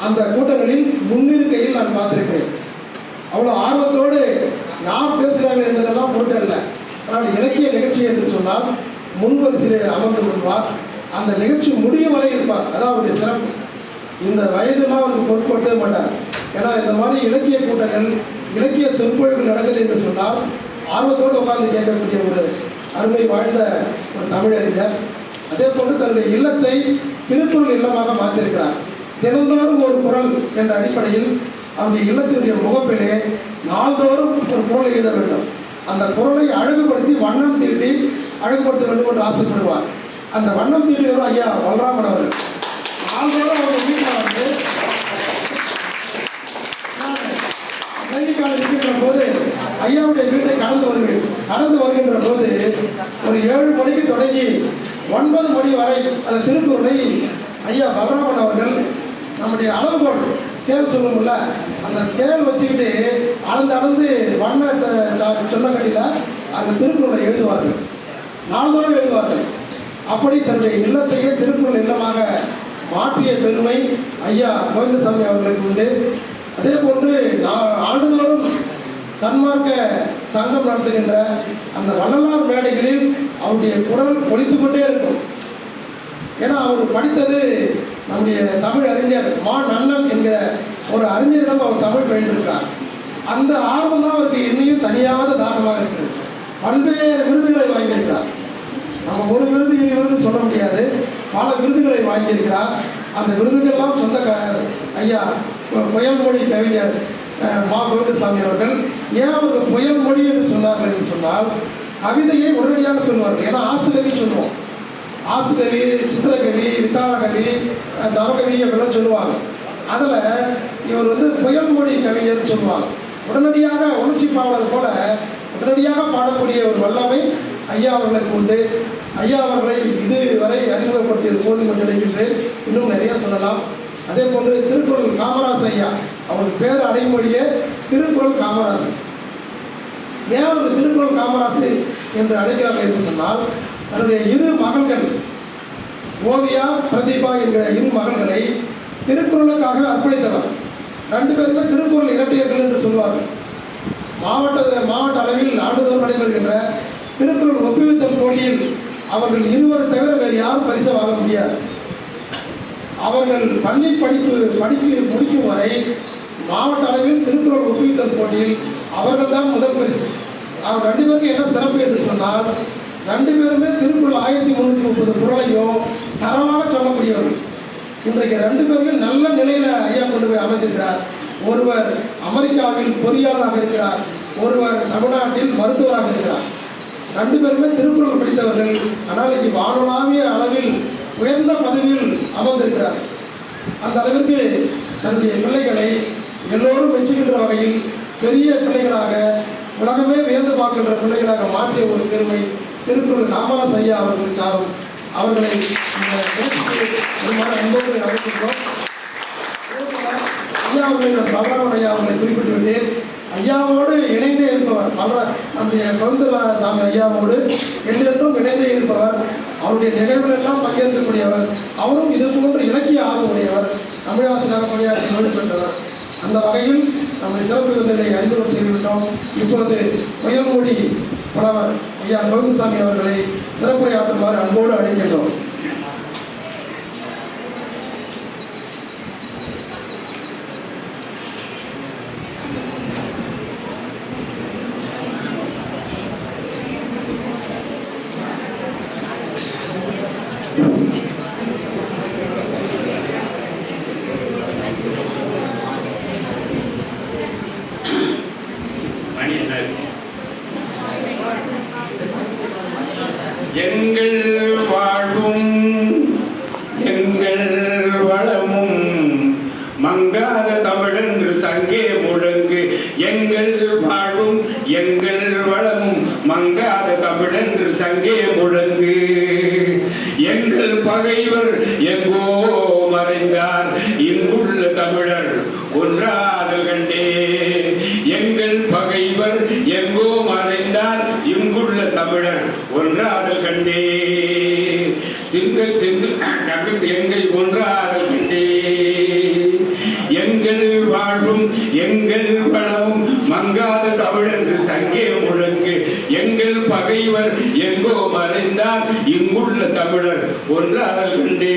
அந்த கூட்டங்களில் முன்னிருக்கையில் நான் பார்த்திருக்கிறேன். அவ்வளோ ஆர்வத்தோடு யார் பேசுகிறார்கள் என்பதெல்லாம் போட்டல்ல. ஆனால் இலக்கிய நிகழ்ச்சி என்று சொன்னால் முன்வரிசையிலே அமர்ந்து கொள்வார். அந்த நிகழ்ச்சி முடியும் வரை இருப்பார். அதான் அவருடைய சிறப்பு. இந்த வயதுலாம் அவருக்கு பொருட்படுத்தவே மாட்டார். ஏன்னா இந்த மாதிரி இலக்கிய கூட்டங்கள், இலக்கிய சொற்பொழிவுகள் நடக்குது என்று சொன்னால் ஆர்வத்தோடு உட்கார்ந்து கேட்கக்கூடிய ஒரு அருமை வாழ்ந்த ஒரு தமிழறிஞர். அதே போன்று தன்னுடைய இல்லத்தை திருக்குறள் இல்லமாக மாற்றியிருக்கிறார். தினந்தோறும் ஒரு குறள் என்ற அடிப்படையில் அவருடைய இல்லத்தினுடைய முகப்பிலே நாள்தோறும் ஒரு குறளை எழுத வேண்டும். அந்த குறளை அழகுபடுத்தி வண்ணம் தீட்டி அழகுபடுத்த வேண்டும் என்று ஆசைப்படுவார். அந்த வண்ணம் தீட்டியவர் ஐயா பலராமன் அவர்கள். நாள்தோறும் அவங்க வீட்டில் வந்து அமெரிக்காவில் இருக்கின்ற போது ஐயாவுடைய வீட்டை கடந்து வருகின்ற போது ஒரு 7 மணிக்கு தொடங்கி 9 மணி வரை அந்த திருக்குறளை ஐயா பலராமன் அவர்கள் நம்முடைய அளவுகோல் ஸ்கேல் சொல்லுவோம்ல, அந்த ஸ்கேல் வச்சுக்கிட்டு அளந்து வண்ண சொன்னக்கடியில் அந்த திருக்குறளை எழுதுவார்கள். நாள்தோறும் எழுதுவார்கள். அப்படி தன்னுடைய இல்லத்தையே திருக்குறள் இல்லமாக மாற்றிய பெருமை ஐயா கோவிந்தசாமி அவர்களுக்கு உண்டு. அதே போன்று ஆண்டுதோறும் சன்மார்க்க சங்கம் நடத்துகின்ற அந்த வள்ளலார் மேடைகளில் அவருடைய குரல் ஒலித்து கொண்டே இருக்கும். ஏன்னா அவர் படித்தது நம்முடைய தமிழ் அறிஞர் மா நன்னன் என்கிற ஒரு அறிஞரிடம் அவர் தமிழ் பயின்றிருக்கார். அந்த ஆர்வம் தான் அவருக்கு இன்னையும் தனியாத தாகமாக இருக்கிறது. பல்வேறு விருதுகளை வாங்கியிருக்கிறார். நம்ம ஒரு விருது 2 விருது சொல்ல முடியாது, பல விருதுகளை வாங்கியிருக்கிறார். அந்த விருதுகள்லாம் சொந்தக்காரர் ஐயா புயல்மொழி கவிஞர் மா கோவிந்தசாமி அவர்கள். ஏன் அவர்கள் புயல்மொழி என்று சொன்னார்கள் என்று சொன்னால், கவிதையை உடனடியாக சொல்லுவார்கள். ஏன்னா ஆசுகவி சொல்லுவோம், ஆசுகவி, சித்திரகவி, வித்தாரகவி, நவகவி அப்படிலாம் சொல்லுவாங்க. அதில் இவர் வந்து புயல்மொழி கவிஞர்னு சொல்லுவாங்க. உடனடியாக உணர்ச்சி பாவலர் போல உடனடியாக பாடக்கூடிய ஒரு வல்லமை ஐயா அவர்களுக்கு உண்டு. ஐயா அவர்களை இதுவரை அறிமுகப்படுத்தியது போதும் என்று நினைக்கின்றேன். இன்னும் நிறைய சொல்லலாம். அதே போன்று திருக்குறள் காமராசு ஐயா, அவர் பேர் அடைமொழியே திருக்குறள் காமராசு. ஏன் அவர் திருக்குறள் காமராசு என்று அழைக்கிறார்கள் என்று சொன்னால், தன்னுடைய 2 மகள்கள் ஓவியா பிரதீபா என்கிற 2 மகள்களை திருக்குறளுக்காக அர்ப்பணித்தவர். 2 பேருமே திருக்குறள் இரட்டையர்கள் என்று சொல்வார்கள். மாவட்ட அளவில் ஆண்டுதோறும் நடைபெறுகின்ற திருக்குறள் ஒப்புவித்தல் போட்டியில் அவர்கள் 2 தவிர வேறு யாரும் பரிசு வாங்க முடியாது. அவர்கள் பள்ளி படிப்பு முடிக்கும் வரை மாவட்ட அளவில் திருக்குறள் ஒப்புவித்தல் போட்டியில் அவர்கள் தான் முதல் பரிசு. அவர் 2 பேருக்கு என்ன சிறப்பு என்று சொன்னால், 2 பேருமே திருக்குறள் 1330 குறளையும் தரமாக சொல்லக்கூடியவர்கள். இன்றைக்கு 2 பேர்கள் நல்ல நிலையில் ஐயா கொண்டு போய் அமைந்திருக்கிறார். ஒருவர் அமெரிக்காவில் பொறியாளராக இருக்கிறார், ஒருவர் தமிழ்நாட்டில் மருத்துவராக இருக்கிறார். 2 பேருமே திருக்குறள் படித்தவர்கள். ஆனால் இங்கு வானொலாவிய அளவில் உயர்ந்த பதவியில் அமர்ந்திருக்கிறார். அந்த அளவிற்கு தன்னுடைய பிள்ளைகளை எல்லோரும் மெச்சுகின்ற வகையில் பெரிய பிள்ளைகளாக, உலகமே வியந்து பார்க்கின்ற பிள்ளைகளாக மாற்றிய ஒரு பெருமை திருக்குறள் காமராசு ஐயா அவர்கள் சாரும். அவர்களை இந்த அன்போடு அழைக்கின்றோம். ஐயா அவர்களை நான் பலராமன் ஐயா அவர்களை குறிப்பிட்டு விட்டேன். ஐயாவோடு இணைந்தே இருப்பவர் நம்முடைய கோவிந்தசாமி ஐயாவோடு என்றென்றும் இணைந்தே இருப்பவர். அவருடைய நிகழ்வுகளெல்லாம் பங்கேற்கக்கூடியவர். அவரும் இது போன்ற இலக்கிய ஆர்வமுடையவர். தமிழாசிரியர் பணியாற்றி நோய் பெற்றவர். அந்த வகையில் நம்முடைய சிறப்பு விருதுகளை அறிமுகம் செய்துவிட்டோம். இப்போது புயல்மொழி புலவர் ஐயா கோவிந்தசாமி அவர்களை சிறப்புரையாற்றுமாறு அன்போடு அழைக்கின்றோம். எங்கள் வாழ்வும் எங்கள் வளமும் மங்காத தமிழென்று சங்கே முழங்கு. எங்கள் வாழ்வும் எங்கள் வளமும் மங்காத தமிழென்று சங்கே முழங்கு. எங்கள் பகைவர் எங்கோ மறைந்தார், இங்குள்ள தமிழர் ஒன்றாதல் கண்டே. எங்கள் பகைவர் எங்கோ மறைந்தார், இங்குள்ள தமிழர் ஒன்றாதல் கண்டே. திங்கள் திங்கள் எங்கை ஒன்றாதல் கண்டே. எங்கள் வாழ்வும் எங்கள் வளமும் மங்காத தமிழென்று சங்கே முழங்கு. எங்கள் பகைவர் எங்கோ மறைந்தார் இங்குள்ள தமிழர் ஒன்றாதல் கண்டே.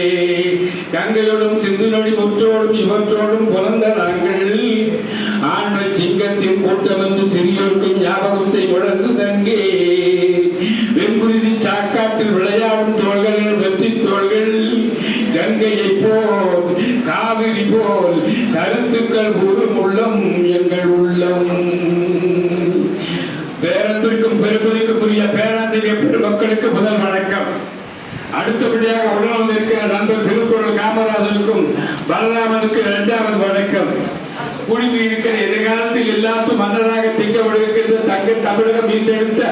கங்கையோடும் சிந்து நொடி முற்றோடும் இவற்றோடும் புலந்த நாங்கள் ஆண்ட சிங்கத்தின் கூட்டம் என்று சிறியோருக்கு ஞாபகம் செய் முழங்கு தங்கே. வெங்குருதி சாக்காட்டில் விளையாடும் தோள்கள் வெற்றி தோள்கள் கங்கையை போல் காவிரி போல் கருத்துக்கள் கூறும் உள்ளம் எங்கள் உள்ளம். பேரத்திற்கும் பெருமதிக்குரிய பேராசிரியர் பெருமக்களுக்கு முதல் வணக்கம். அடுத்தபடியாக உடல் இருக்கிற நண்பர் திருக்குறள் காமராஜருக்கும் பலராமனுக்கு இரண்டாவது வணக்கம். குடிமை இருக்கிற எதிர்காலத்தில் எல்லாத்தும் மன்னராக திங்கப்படுகின்ற தங்க தமிழகம் மீட்டெடுத்த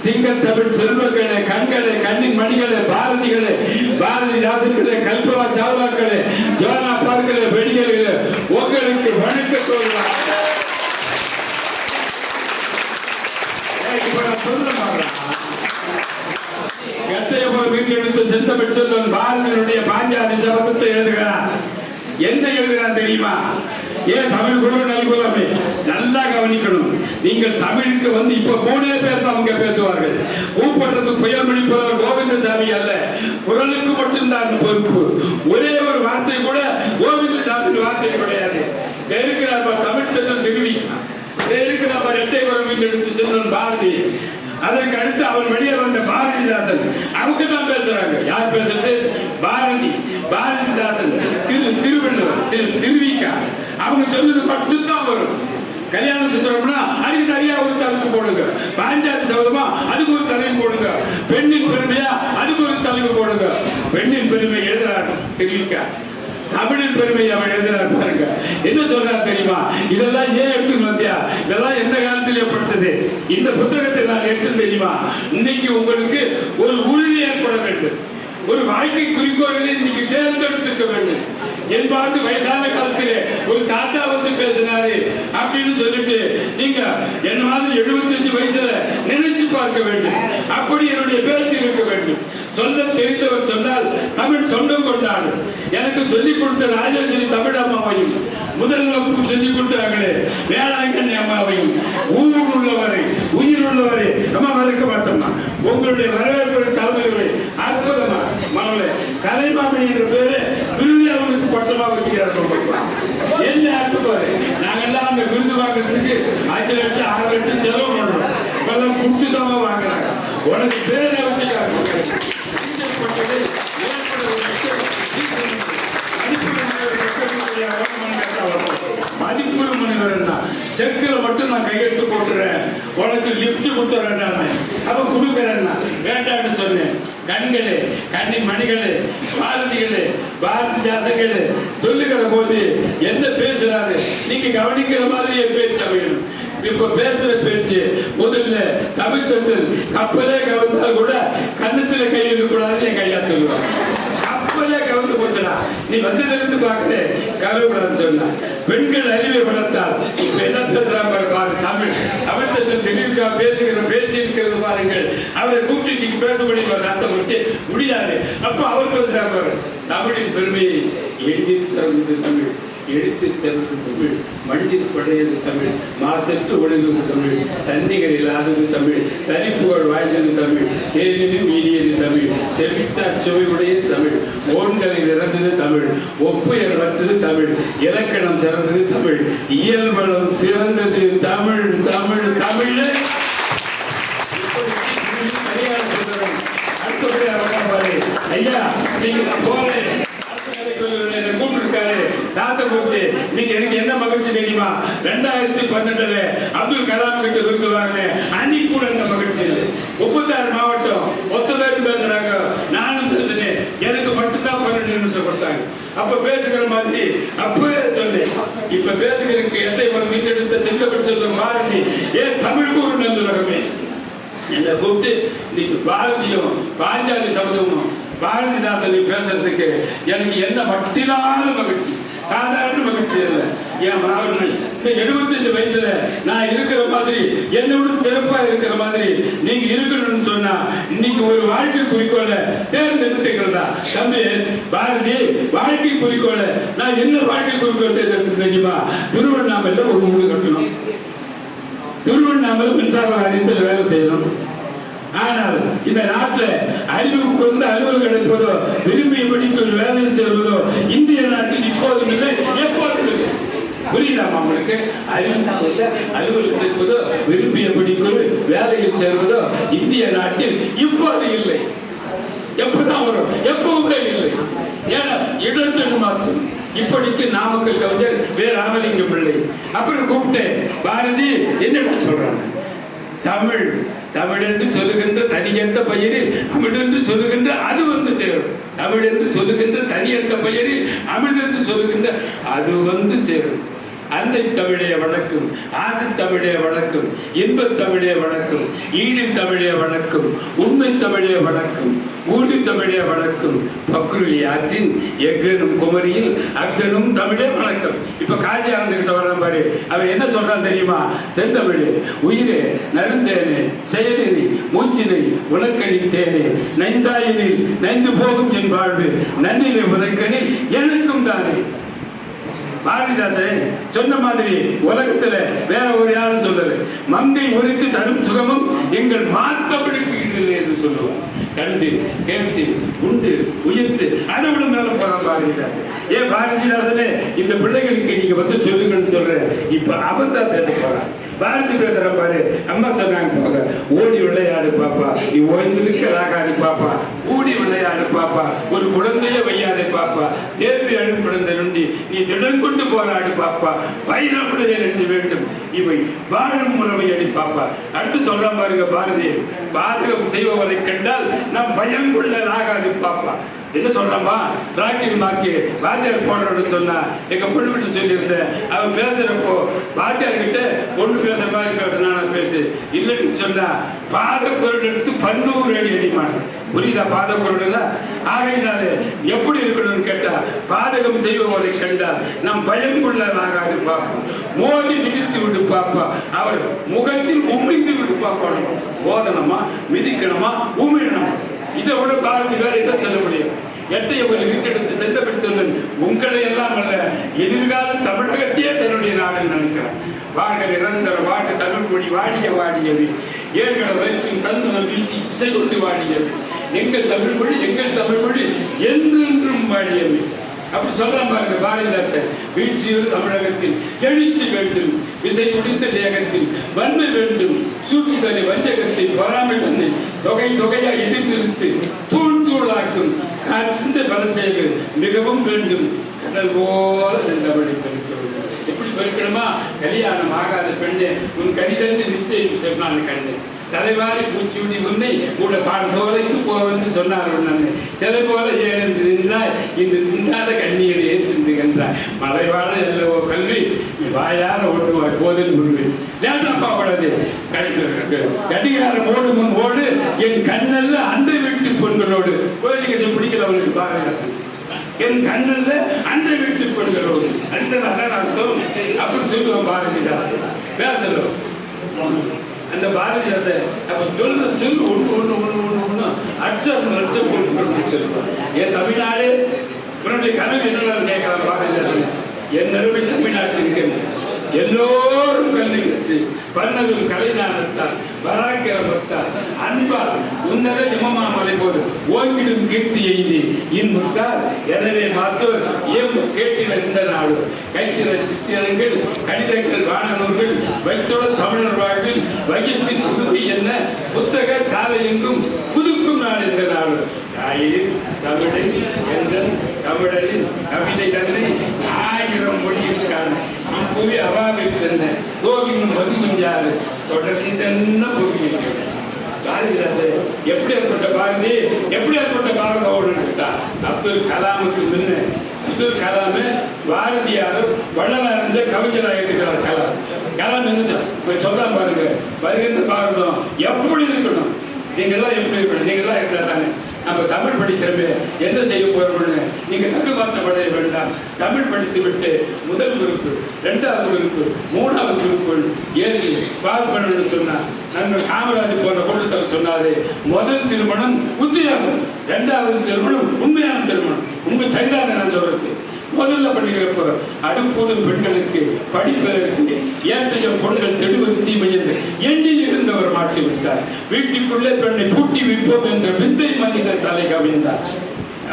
சிங்க தமிழ் செல்வங்களே, கண்களே, கண்ணின் மணிகளே, பாரதிகளே, பாரதிதாசர்களே, கல்பனா சாவ்லாக்களே, ஜோனா பார்க்கலே, வெடிகளே, உங்களுக்கு வணக்கத்தோடு மீட்டெடுத்த செந்தமிழ் செல்வன் பாரதியினுடைய பாஞ்சாலி சபதத்தை எழுதுகிறார். என்ன எழுதுகிறார் தெரியுமா? ஏன் தமிழ் குரு நல்குலமே நல்லா கவனிக்கணும். நீங்கள் தமிழுக்கு வந்து இப்ப 3 பேர் தான் அவங்க பேசுவார்கள். கூப்பிடுறது புயல் மணிப்பவர் கோவிந்தசாமி அல்ல, குரலுக்கு மட்டும்தான் பொறுப்பு. ஒரே ஒரு வார்த்தை கூட கோவிந்தசாமி வார்த்தை கிடையாது. இருக்கிறார் தமிழ் செல்வன் திருவி, இருக்கிறார் இரட்டை குரல் மீட்டெடுத்து செல்வன் பாரதி. அதற்கு அடுத்து அவர் வெளியே வந்த பாரதிதாசன். அவங்க தான் பேசுறாங்க. யார் பேசுறது? பாரதி, பாரதிதாசன், திருவள்ளுவர், திருவிக்கா. அவங்க சொல்றது மட்டும்தான் வரும். கல்யாண சுந்தரம்னா அதுக்கு தனியா ஒரு தலைப்பு போடுங்க. பாஞ்சாலி சபதமா அதுக்கு ஒரு தலைப்பு போடுங்க. பெண்ணின் பெருமையா அதுக்கு ஒரு தலைப்பு போடுங்க. பெண்ணின் பெருமை எழுதுறாரு திருவிக்கா, தமிழின் பெருமை அவன் எழுதினார். பாருங்க என்ன சொல்றார் தெரியுமா? இதெல்லாம் ஏன் எடுத்து வந்தியா? இதெல்லாம் எந்த காலத்தில் ஏற்பட்டது? இந்த புத்தகத்தை நான் எடுத்து தெரியுமா? இன்னைக்கு உங்களுக்கு ஒரு உறுதி ஏற்பட வேண்டும், ஒரு வாழ்க்கை குறிக்கோள்களை இன்னைக்கு தேர்ந்தெடுத்துக்க வேண்டும். 80 வயசான காலத்திலே ஒரு தாத்தா வந்து பேசினாரு அப்படின்னு சொல்லிட்டு நீங்க என்ன மாதிரி 75 வயசுல நினைச்சு பார்க்க வேண்டும். அப்படி என்னுடைய பேச்சு இருக்க வேண்டும். சொல்ல தெரிந்தவர் சொன்னால் தமிழ் சொந்தம் கொண்டாடு. எனக்கு சொல்லிக் கொடுத்த ராஜேஸ்வரி தமிழ் அம்மாவையும் முதல் வகுப்பு சொல்லிக் கொடுத்தாங்களே வேளாங்கண்ணி அம்மாவையும் ஊர் உள்ளவரை உயிர் உள்ளவரை அம்மா மறக்க மாட்டோம்மா. உங்களுடைய வரவேற்பு தலைமைகளை அற்புதமா மகளே கலைமாமணி என்ற பேரு விருது அவனுக்கு பட்டமா வச்சுக்கிறார். என்ன அற்புதம்! நாங்கெல்லாம் அந்த விருது வாங்குறதுக்கு 5 லட்சம் 6 லட்சம் செலவு பண்றோம். இப்பெல்லாம் குடுத்துதாம வாங்குறாங்க. உனக்கு பேரை வச்சுக்காங்க. மதிப்புறு முனைவர் செக்குல மட்டும் நான் கையெழுத்து போட்டுறேன், உனக்கு லிப்ட் கொடுத்துறேன், அப்ப கொடுக்குறேன் வேண்டான்னு சொன்னேன். கண்களே, கண்ணின் மணிகளே, பாரதிகளே, பாரதிதாசங்களே சொல்லுகிற போது என்ன பேசுறாரு நீங்க கவனிக்கிற மாதிரி பேச்சு அமையணும். இப்ப பேசுற பேச்சு முதல்ல தமிழ் தந்தல் கப்பலே கவர்ந்தால் கூட கன்னத்துல கை இருக்கக்கூடாதுன்னு என் கையா சொல்லுவாங்க. கப்பலே கவர்ந்து போச்சுனா நீ வந்ததிலிருந்து பார்க்கல கவலைப்படாதுன்னு சொன்னா. பெண்கள் அறிவை வளர்த்தால் இப்ப என்ன பேசுறாங்க பாரு. தமிழ் தமிழ் தந்தல் தெளிவுக்கா பேசுகிற பேச்சு இருக்கிறது பாருங்கள். அவரை கூப்பிட்டு நீங்க பேசப்படி அந்த முடியாது. அப்ப அவர் பேசுறாங்க தமிழின் பெருமையை எழுதி சிறந்தது தமிழ், எடுத்து சிறந்தது தமிழ், மனிதர் படையது தமிழ், மாசற்று ஒழுங்கு தமிழ், தன்னிகர் இல்லாதது தமிழ், தனிப்புகழ் வாய்ந்தது தமிழ், தேனிலும் மீடியது தமிழ், தெவித்தார் சுவை உடையது தமிழ், ஓன்களை நிறந்தது தமிழ், ஒப்புயர் வற்றது தமிழ், இலக்கணம் சிறந்தது தமிழ், இயல்பலம் சிறந்தது தமிழ். தமிழ் தமிழ் ஐயா நீங்க போறேன் கூப்பிட்டுருக்காரு சாத்தபுரத்து. நீங்க எனக்கு என்ன மகிழ்ச்சி தெரியுமா? 2012 அப்துல் கலாம் கிட்ட விருது வாங்கினேன். அன்னைக்கு கூட அந்த மகிழ்ச்சி இல்லை. 36 மாவட்டம் ஒத்த பேரும் பேசுறாங்க, நானும் பேசுனேன். எனக்கு மட்டும்தான் 12 நிமிஷம் கொடுத்தாங்க. அப்ப பேசுகிற மாதிரி அப்பவே சொன்னேன். இப்ப பேசுகிறதுக்கு எட்டை ஒரு மீட்டெடுத்த செஞ்சப்பட்டு சொல்ற பாரதி ஏன் தமிழுக்கு ஒரு நல்லுலகமே என்னை கூப்பிட்டு இன்னைக்கு பாரதியும் பாஞ்சாலி சபதமும் பாரதிதாசனை பேசுறதுக்கு எனக்கு என்ன மட்டிலான மகிழ்ச்சி, சாதாரண மகிழ்ச்சி இல்லை. என் மாவட்ட இந்த 75 வயசுல நான் இருக்கிற மாதிரி என்னோட சிறப்பா இருக்கிற மாதிரி நீங்க இருக்கணும்னு சொன்னா இன்னைக்கு ஒரு வாழ்க்கை குறிக்கோளை தேர்ந்தெடுத்துக்கிறதா தம்பி பாரதி? வாழ்க்கை குறிக்கோளை நான் என்ன வாழ்க்கை குறிக்கோள் தேர்ந்தெடுத்து தெரியுமா? திருவண்ணாமலையில ஒரு வீடு கட்டணும், திருவண்ணாமலை மின்சார வாரியத்தில் வேலை செய்யணும். ஆனால் இந்த நாட்டில் அறிவுக்கு வந்து அலுவல் கிடைப்பதோ விரும்பியபடி ஒரு வேலையில் சேர்வதோ இந்திய நாட்டில் இப்போதும் இல்லை, எப்போதும் இல்லை. புரியுதாமா உங்களுக்கு? அலுவல் கிடைப்பதோ விரும்பியபடி ஒரு வேலையில் சேர்வதோ இந்திய நாட்டில் இப்போது இல்லை. எப்பதான் வரும்? எப்பவுமே இல்லை. ஏன்னா இடத்தொழு மாற்றம். இப்படிக்கு நாமக்கல் கவிஞர் வே. ராமலிங்க பிள்ளை அப்புறம் கூப்பிட்டேன், பாரதி என்னடா சொல்றாங்க? தமிழ் தமிழ் என்று சொல்லுகின்ற தனியந்த பெயரில் அமிழ் என்று சொல்லுகின்ற அது வந்து சேரும். தமிழ் என்று சொல்லுகின்ற தனியந்த பெயரில் அமிழ் என்று சொல்லுகின்ற அது வந்து சேரும். அன்னை தமிழே வணக்கம், ஆதி தமிழே வணக்கம், இன்பத் தமிழே வணக்கம், ஈடில் தமிழே வணக்கம், உண்மை தமிழே வணக்கம், ஊழி தமிழே வணக்கம், பக்ருளி ஆற்றின் எக்கனும் குமரியில் அக்கனும் தமிழே வணக்கம். இப்ப காசி ஆனந்துகிட்ட வர்றான் பாரு, அவன் என்ன சொல்றான் தெரியுமா? செந்தமிழே உயிரே நருந்தேனே செயலினை மூச்சினை உனக்களித்தேனே நைந்தாயினில் நைந்து போகும் என் வாழ்வு நன்னிலை உனக்கனில் எனக்கும் தானே. பாரதிதாசன் சொன்ன மாதிரி உலகத்துல வேற ஒரு யாரும் சொல்லல. மங்கை உரித்து தரும் சுகமும் எங்கள் மாத்தமிழுக்கு இல்லை என்று சொல்லுவோம். கண்டு கேட்டு உண்டு உயிர்த்து அதை விட மேல போறான் பாரதிதாசன். ஏன் பாரதிதாசனே இந்த பிள்ளைகளுக்கு நீங்க வந்து சொல்லுங்கன்னு சொல்றேன். இப்ப அவன் தான் பேச போறான். பாரதி பேசுற பாரு, அம்மா சொன்னாங்க போக, ஓடி விளையாடு பாப்பா, நீ ஓய்ந்திருக்க ராகாது பாப்பா, ஊடி விளையாடு பாப்பா, ஒரு குழந்தைய வையாதே பாப்பா, தேர்வி அனுப்பிடுந்த நொண்டி நீ திடம் கொண்டு போராடு பாப்பா, வைரமுடைய எழுத வேண்டும் இவை வாழும் முறைமை அடி பாப்பா. அடுத்து சொல்ற பாருங்க பாரதி, பாதகம் செய்பவரை கண்டால் நம் பயம் கொள்ள ராகாது பாப்பா. என்ன சொல்றாமா? டிராக்டிங் மார்க்கு வாத்தியார் போடுறோன்னு சொன்னா எங்க பொண்ணு விட்டு சொல்லியிருந்தேன். அவன் பேசுறப்போ வாத்தியார் கிட்ட பொண்ணு பேசுற மாதிரி பேசுனா பேசு இல்லைன்னு சொன்னா பாத குரல் எடுத்து 100 அடி அடிமான். புரியுதா? பாத குரல் ஆகையினாலே எப்படி இருக்கணும்னு கேட்டா, பாதகம் செய்பவரை கண்டால் நம் பயம் கொள்ளலாகாது பாப்பா, மோதி மிதித்து விடு பாப்பா, அவர் முகத்தில் உமிழ்ந்து விடு பாப்பா. போதனமா மிதிக்கணுமா உமிழணுமா? இதை விட பாரதி வேற என்ன சொல்ல முடியும்? எட்டைய ஒரு வீட்டெடுத்து சென்றபடி சொல்லுங்க, உங்களை எல்லாம் அல்ல எதிர்காலம் தமிழகத்தையே தன்னுடைய நாடுன்னு நினைக்கிறேன். வாழ்க நிரந்தர வாழ்க தமிழ் மொழி வாடிய வாடியது, ஏழ்களை வைக்கும் தந்துணம் வீசி இசை கொண்டு வாடியது, எங்கள் தமிழ் மொழி எங்கள் தமிழ் மொழி என்றென்றும் வாடியது. அப்படி சொல்றான் பாருங்க பாரதிதாசன். வீழ்ச்சியோடு தமிழகத்தில் எழுச்சி வேண்டும், விசை முடிந்த தேகத்தில் வன்மை வேண்டும், சூழ்ச்சிதனை வஞ்சகத்தை பொறாமை தன்னை தொகை தொகையா எதிர்நிறுத்து தூள் தூளாக்கும் காற்று பலச்செயல்கள் மிகவும் வேண்டும், கடல் போல சென்றபடி பெருக்கிறது. எப்படி பெருக்கணுமா? கல்யாணம் ஆகாத பெண்ணே உன் கடிதண்டு நிச்சயம் சொன்னான் கண்ணு, தலைவாரி பூச்சியுடி உன்னை கூட பாட சோலைக்கு போவென்று சொன்னார். சிலை போல ஏன் இருந்தாய் இந்த சிந்தாத கண்ணீர் ஏன் சிந்துகின்றாய், மலைவாழ எல்லவோ கல்வி வாயார ஓட்டுவாய் போதில் குருவி லேட்டாப்பா கூடாது. கடிகாரம் ஓடு முன் ஓடு என் கண்ணல்ல அந்த வீட்டு பெண்களோடு. கோயிலுக்கு பிடிக்கல அவனுக்கு பாரதிதாசன். என் கண்ணல்ல அந்த வீட்டு பெண்களோடு அந்த அர்த்தம் அப்படி சொல்லுவோம் பாரதிதாசன். பேசலும் அந்த பாரதிதாசன் அப்ப சொல்லு ஒன்று அச்சம் போட்டு சொல்லுவான். என் தமிழ்நாடு உன்னுடைய கனவு என்னன்னு கேட்கலாம் பாரதிதாசன். என் அருமை தமிழ்நாட்டில் இருக்கிறது, எல்லோரும் கல்வி கற்று பன்னதும் கலைஞானத்தால் பராக்கிரமத்தால் அன்பால் உன்னத இமமாமலை போது ஓய்விடும் கீர்த்தி எய்தி இன்புத்தால் எனவே மாற்றோர் இயம்பு கேட்டில் இருந்த நாடு கைத்திர சித்திரங்கள் கடிதங்கள் வானநூல்கள் வைத்தோட தமிழர் வாழ்வில் வையத்தின் புதுமை என்ன புத்தக சாலை எங்கும் புதுக்கும் நாள் இந்த நாடு. தாயின் தமிழை எங்கள் தமிழரின் கவிதை தன்னை 1000 மொழியில் காண இப்புவி அவாவில் தன்ன கோவிலும் பதிவுஞ்சாறு தொடர்ந்து தன்ன புவியில். பாரதிதாசன் எப்படி ஏற்பட்ட பாரதி, எப்படி ஏற்பட்ட பாரதோடு கேட்டா, அப்துல் கலாமுக்கு முன்ன அப்துல் கலாமு பாரதியாரும் வள்ளலார் இருந்த கவிஞராக இருக்கிறார். கலாம் என்ன சொல்றான் பாருங்க, வருகின்ற பாரதம் எப்படி இருக்கணும், நீங்கெல்லாம் எப்படி இருக்கணும், நீங்கெல்லாம் இருக்கிறா தானே நம்ம தமிழ் படிக்கிறோமே என்ன செய்ய போறோம்னு நீங்க தடுமாற்றப்பட வேண்டாம். தமிழ் படித்து விட்டு முதல் குறிப்பு, இரண்டாவது குறிப்பு, மூணாவது குறிப்பு ஏறி பாஸ் பண்ணணும்னு சொன்னா நாங்கள் காமராஜர் போன்ற கூட்டத்தில் சொன்னாரு, முதல் திருமணம் உத்தியோகம், இரண்டாவது திருமணம் உண்மையான திருமணம். உண்மை சரிதான் நான் சொல்றது. முதல்ல பண்ணிக்கிறப்போ அடுப்போதும் பெண்களுக்கு படிப்பதற்கு ஏற்றைய பொருட்கள் தெளிவது தீமை என்று எண்ணி இருந்தவர் மாட்டி விட்டார். வீட்டுக்குள்ளே பெண்ணை பூட்டி வைப்போம் என்ற விந்தை மனிதர் தலை கவிழ்ந்தார்.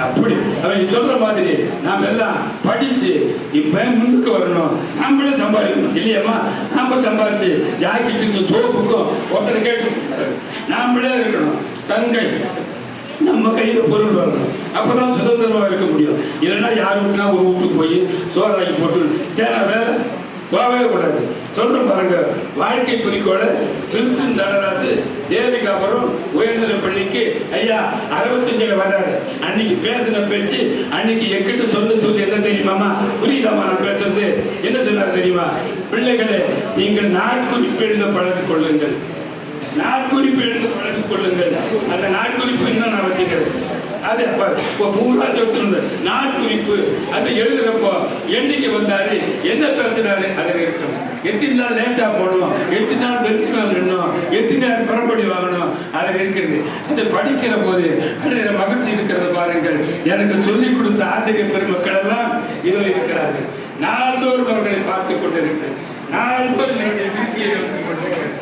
அப்படி அவன் சொல்ற மாதிரி நாம் எல்லாம் படிச்சு இப்ப முன்னுக்கு வரணும். நம்மளே சம்பாதிக்கணும் இல்லையம்மா? நாம சம்பாதிச்சு ஜாக்கெட்டுக்கும் சோப்புக்கும் ஒருத்தரை கேட்டு நாமளே இருக்கணும். தங்கை நம்ம கையில பொருள் வரணும். அப்பதான் சுதந்திரமா இருக்க முடியும். இல்லைன்னா யார் வீட்டுனா ஒரு வீட்டுக்கு போய் சோறாக்கி போட்டு தேவை வேலை போகவே கூடாது. சொல்றோம் பாருங்க, வாழ்க்கை குறிக்கோள பிரின்சன் தனராசு தேவிக்கு அப்புறம் உயர்நிலை பள்ளிக்கு ஐயா 65 வர்றாரு. அன்னைக்கு பேசின பேச்சு அன்னைக்கு எக்கிட்ட சொல்லி என்ன தெரியுமாமா? புரியுதாமா நான் பேசுறது? என்ன சொன்னார் தெரியுமா? பிள்ளைகளே, நீங்கள் நாட்குறிப்பு எழுத பழகிக் கொள்ளுங்கள். நாட்குறிப்பு எழுத பழகிக் கொள்ளுங்கள். அந்த நாட்குறிப்பு இன்னும் நான் வச்சுக்கிறேன். அது பூரா நாட்குறிப்பு அதை எழுதுறப்போ என்னைக்கு வந்தாரு, என்ன பேசுறாரு, அதில் இருக்கணும். எத்தனை நாள் லேட்டா போகணும், எத்தனை நாள் பெருசு நின்னோம், எத்தனை நாள் புறப்படி வாங்கணும், அதில் இருக்கிறது. அதை படிக்கிற போது அதில் மகிழ்ச்சி இருக்கிறத பாருங்கள். எனக்கு சொல்லிக் கொடுத்த ஆசிரியர் பெருமக்கள் எல்லாம் இதில் இருக்கிறார்கள். நாள்தோறும் அவர்களை பார்த்துக் கொண்டிருக்கிறேன். நாள்தோறும் என்னுடைய வீட்டியை எடுத்துக் கொண்டிருக்கிறேன்.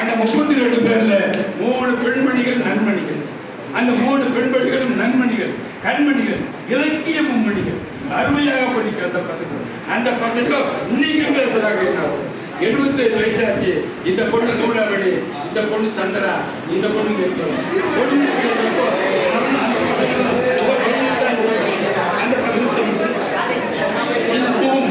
அந்த 32 பேர்ல 3 பெண்மணிகள் நன்மணிகள். அந்த 3 பெண்மணிகளும் நன்மணிகள், கண்மணிகள், இலக்கிய மும்மணிகள். அருமையாக படிக்க அந்த பசங்க இன்னைக்கு பேசுறாங்க. 75 வயசாச்சு. இந்த பொண்ணு சூடாவளி, இந்த பொண்ணு சந்திரா, இந்த பொண்ணு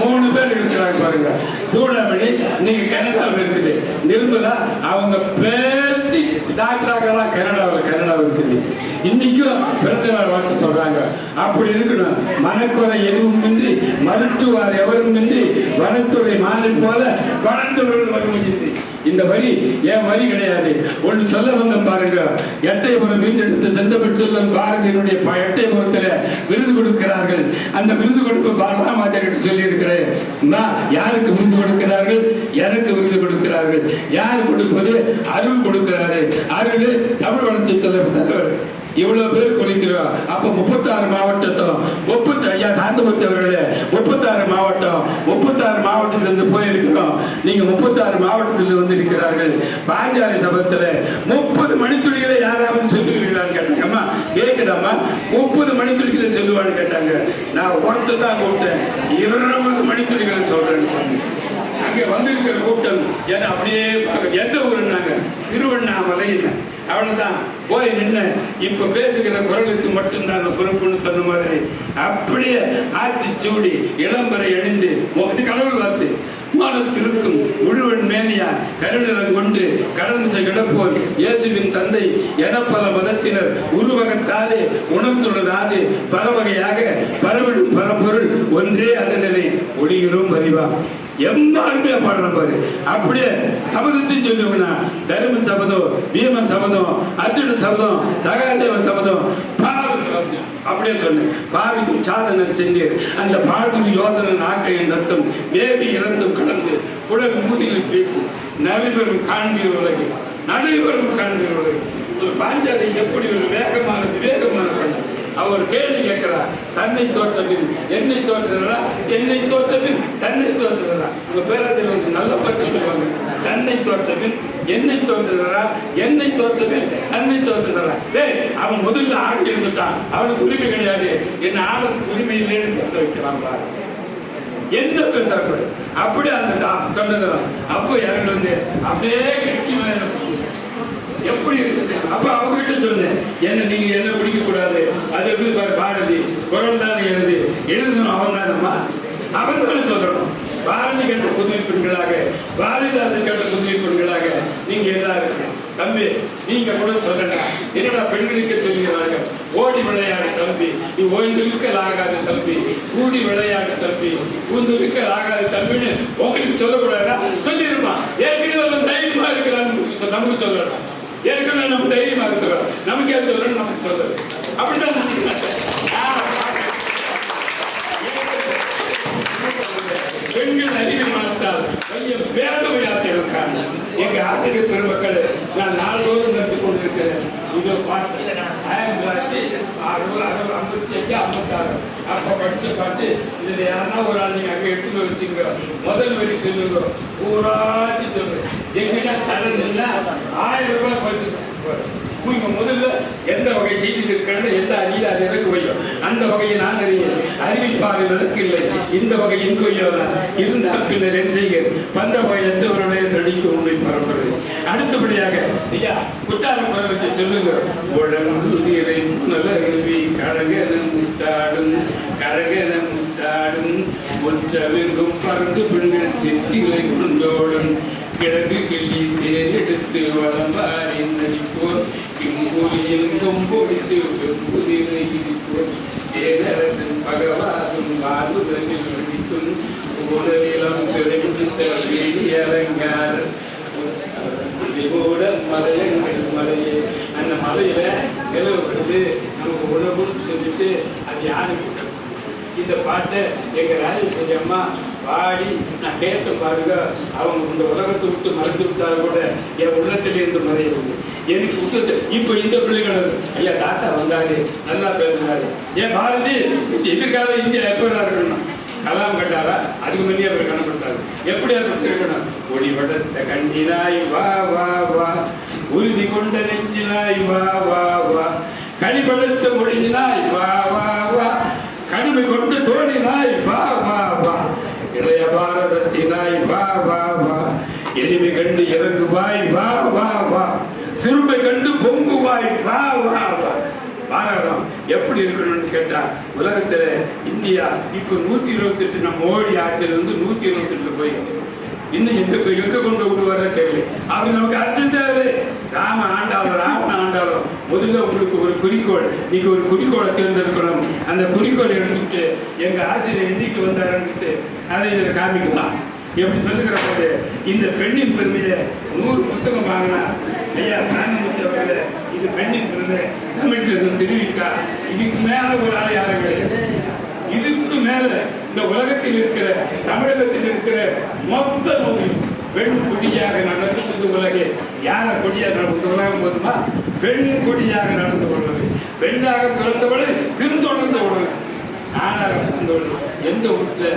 மூணு பேர் இருக்கிறாங்க பாருங்க. சூடாமணி இன்னைக்கு கனடாவில் இருக்குது. நிர்மலா அவங்க பேத்தி டாக்டராக கனடாவில் இருக்குது. இன்னைக்கும் பிறந்த நாள் வாழ்த்து சொல்றாங்க. அப்படி இருக்கணும். மனக்குறை எதுவும் இன்றி, மருத்துவர் எவரும் இன்றி, வனத்துறை மாநில போல வளர்ந்தவர்கள் வருவது. இந்த வரி என் வரி கிடையாது. ஒன்று சொல்ல வந்த பாருங்க. எட்டயபுரம் மீண்டெடுத்து செந்தமிழ் செல்வன் பாரதியினுடைய எட்டயபுரத்தில் விருது கொடுக்கிறார்கள். அந்த விருது கொடுப்பு பாலராமாச்சாரிட்டு சொல்லி இருக்கிறேன். யாருக்கு விருது கொடுக்கிறார்கள்? எனக்கு விருது கொடுக்கிறார்கள். யார் கொடுப்பது? அருள் கொடுக்கிறாரு. அருள் தமிழ் வளர்ச்சி தலைவர். இவ்வளவு பேர் குறிக்கிறோம். அப்ப 36 மாவட்டத்தும் ஐயா சாந்தமூர்த்தி அவர்களே 36 மாவட்டம் 36 மாவட்டத்திலிருந்து போயிருக்கிறோம். நீங்க 36 மாவட்டத்திலிருந்து வந்து இருக்கிறார்கள். பாஞ்சாலி சபத்துல 30 மணித்துளிகளை யாராவது சொல்லுவீங்களான்னு கேட்டாங்க. அம்மா கேக்குதாம்மா? 30 மணித்துளிகளை சொல்லுவான்னு கேட்டாங்க. நான் ஒருத்தர் தான் கூப்பிட்டேன். 20 மணித்துளிகளை சொல்றேன்னு. அங்கே வந்திருக்கிற கூட்டம் ஏன்னா அப்படியே எந்த ஊருன்னாங்க? திருவண்ணாமலை. அவ்வளவுதான் போய் நின்ன. இப்ப பேசுகிற குரலுக்கு மட்டும்தான் பொறுப்புன்னு சொன்ன மாதிரி அப்படியே ஆத்தி சூடி இளம்பரை அணிந்து கடவுள் வார்த்தை மானத்திற்கும் முழுவன் மேனியா கருநிறம் கொண்டு கடன்சை கிடப்போர் இயேசுவின் தந்தை என பல மதத்தினர் உருவகத்தாலே உணர்ந்துள்ளதாது பல வகையாக பரவிடும் பரப்பொருள் ஒன்றே அதனிலை ஒளிகிறோம் அறிவா. எம்மாருமே பாடுற பாரு. அப்படியே சபதத்தையும் சொல்லுவேன்னா தர்ம சபதம், பீமன் சபதம், அர்ஜுன சபதம், சகாதேவன் சபதம், அப்படியே சொன்னேன். பாவிக்கும் சாதனர் செஞ்சீர் அந்த பாடுகு யோதனன் ஆக்கையின் ரத்தம் வேவி இறந்தும் கடந்து உலக மூதியில் பேசி நடைபெறும் காண்பீர் உலகில் நடைபெறும் காண்பீர் உலகில். ஒரு பாஞ்சாலி எப்படி ஒரு வேகமான பண்ண அவர் கேள்வி கேட்கிறார். தன்னை தோற்றபின் என்னை தோற்றுறா, என்னை தோற்றபின் தன்னை தோற்றுறா. உங்க பேராசிரியர் நல்ல பட்டு சொல்லுவாங்க. தன்னை தோற்றபின் என்னை தோற்றுறா, என்னை தோற்றபின் தன்னை தோற்றுறா. அவன் முதல்ல ஆடி இருந்துட்டான். அவனுக்கு உரிமை கிடையாது. என்ன ஆபத்துக்கு உரிமை இல்லைன்னு பேச வைக்கலாம் பாரு. என்ன பேசுறாங்க? அப்படி அந்த சொன்னதான். அப்போ யாரும் வந்து அப்படியே கட்டி மேல எப்படி இருக்குது? அப்ப அவங்ககிட்ட சொன்னேன், என்ன நீங்க என்ன பிடிக்க கூடாது. அது எப்படி பாரதி குரல் தானே எழுதணும். அவன் தானம்மா, அவன் தானே சொல்லணும். பாரதி கேட்ட புதுமை பெண்களாக, பாரதிதாசன் கேட்ட புதுமை பெண்களாக நீங்க எல்லாரும் தம்பி நீங்க கூட சொல்லல என்னடா பெண்களுக்கு சொல்லுகிறார்கள் ஓடி விளையாடு தம்பி நீ ஓய்ந்திருக்கல் ஆகாது தம்பி கூடி விளையாடு தம்பி கூந்திருக்கல் ஆகாது தம்பின்னு உங்களுக்கு சொல்லக்கூடாதா சொல்லிருப்பான் ஏற்கனவே அவன் தைரியமா இருக்கிறான்னு நமக்கு சொல்லலாம் ஏற்கனவே நம்ம தைரியமா இருக்கிறோம் நமக்கே சொல்லணும் நமக்கு சொல்றது அப்படித்தான் பெண்கள் அறிவை வளர்த்தால் பையன் பேரவை ஆத்திருக்காங்க எங்க ஆசிரியர் பெருமக்கள் நான் நாள்தோறும் நடத்தி கொண்டிருக்கிறேன் இதோ பாட்டு 1955-56 அப்ப படிச்சு பாட்டு இதுல யாருன்னா ஒரு ஆள் நீங்க அங்க எடுத்துட்டு வச்சுங்க முதல் வரி சொல்லுங்க ஊராட்சி சொல்லுங்க எங்கன்னா தலை நின்னா 1000 ரூபாய் பரிசு நீங்க முதல்ல எந்த வகை செய்தி இருக்காங்க எந்த அணியில் அது இறக்கு வையும் அந்த வகையை நான் அறியேன் அறிவிப்பாறு விளக்கு இல்லை இந்த வகையின் கொய்யலாம் இருந்தால் பின்னர் என் செய்க வந்த வகையற்றவருடைய நடிக்க உண்மை பரம்பரை அடுத்தபடியாக ஐயா குற்றால குரலுக்கு சொல்லுங்க உழங்குதிரை புனலருவி கழகென முத்தாடும் கழகென முத்தாடும் ஒற்றவெங்கும் பறந்து பெண்கள் சித்திகளை கொண்டோடும் கிழக்கு கிள்ளி தேரெடுத்து வளம்பாரின் நடிப்போர் கிம்பூரியில் கொம்பொடித்து வெம்புதிரை இடிப்போர் தேனரசன் பகவாசும் வாழ்வுலகில் நடிக்கும் உணவிலம் கிடைத்த வீடி அலங்கார மலையங்கள் மலையே அந்த மலையில நிலவு வருது நமக்கு உணவுன்னு சொல்லிட்டு அது யாருக்கு இந்த பாட்டை எங்க ராஜேஸ்வரி அம்மா பாடி நான் கேட்ட பாருங்க அவங்க இந்த உலகத்தை விட்டு மறந்து விட்டால் கூட என் உள்ளத்திலே இருந்து மறையுது எனக்கு விட்டு இப்ப இந்த பிள்ளைகள் ஐயா தாத்தா வந்தாரு நல்லா பேசுனாரு ஏன் பாரதி எதிர்கால இந்தியா எப்படா இருக்கணும் கலாம் கட்டாரா அதுக்கு முன்னே அவர் கணப்படுத்தாரு எப்படி ஆரம்பிச்சிருக்கணும் ஒளி வடத்த கண்டினாய் வா வா வா உறுதி கொண்ட நெஞ்சினாய் வா வா வா கனிபடுத்த மொழியினாய் வா வா வா கனிமை கொண்டு தோணினாய் வா வா வா இளைய பாரதத்தினாய் வா வா வா எளிமை கண்டு இறங்குவாய் வா வா வா சிறுமை கண்டு பொங்குவாய் வா வா வா பாரதம் எப்படி இருக்கணும்னு கேட்டா உலகத்துல இந்தியா இப்ப 128 நம்ம மோடி ஆட்சியில வந்து 128 போய் இன்னும் எங்க கொண்டு விடுவார தெரியல அவர் நமக்கு அரசியல் தேவை ராம ஆண்டாளோ ராவண ஆண்டாளோ முதல்ல உங்களுக்கு ஒரு குறிக்கோள் நீங்க ஒரு குறிக்கோளை தேர்ந்தெடுக்கணும் அந்த குறிக்கோளை எடுத்துக்கிட்டு எங்க ஆசிரியர் என்னைக்கு வந்தாருன்னுட்டு அதை இதில் காமிக்கலாம் எப்படி சொல்லுகிற போது இந்த பெண்ணின் பெருமையை 100 புத்தகம் வாங்கினா ஐயா காந்திமுத்து அவர்கள இது பெண்ணின் பெருமை தமிழ்ல தெரிவிக்கா இதுக்கு மேல ஒரு ஆள் யாரும் கிடையாது இதுக்கு மேல இந்த உலகத்தில் இருக்கிற தமிழகத்தில் இருக்கிற மொத்த நோக்கில் பெண் கொடியாக நடந்தது உலகே யார கொடியாக நடந்து உலகம் போதுமா பெண் கொடியாக நடந்து கொள்வது பெண்ணாக பிறந்தவளை பின்தொடர்ந்த உலகம் நானாக பிறந்தவள் எந்த வீட்டுல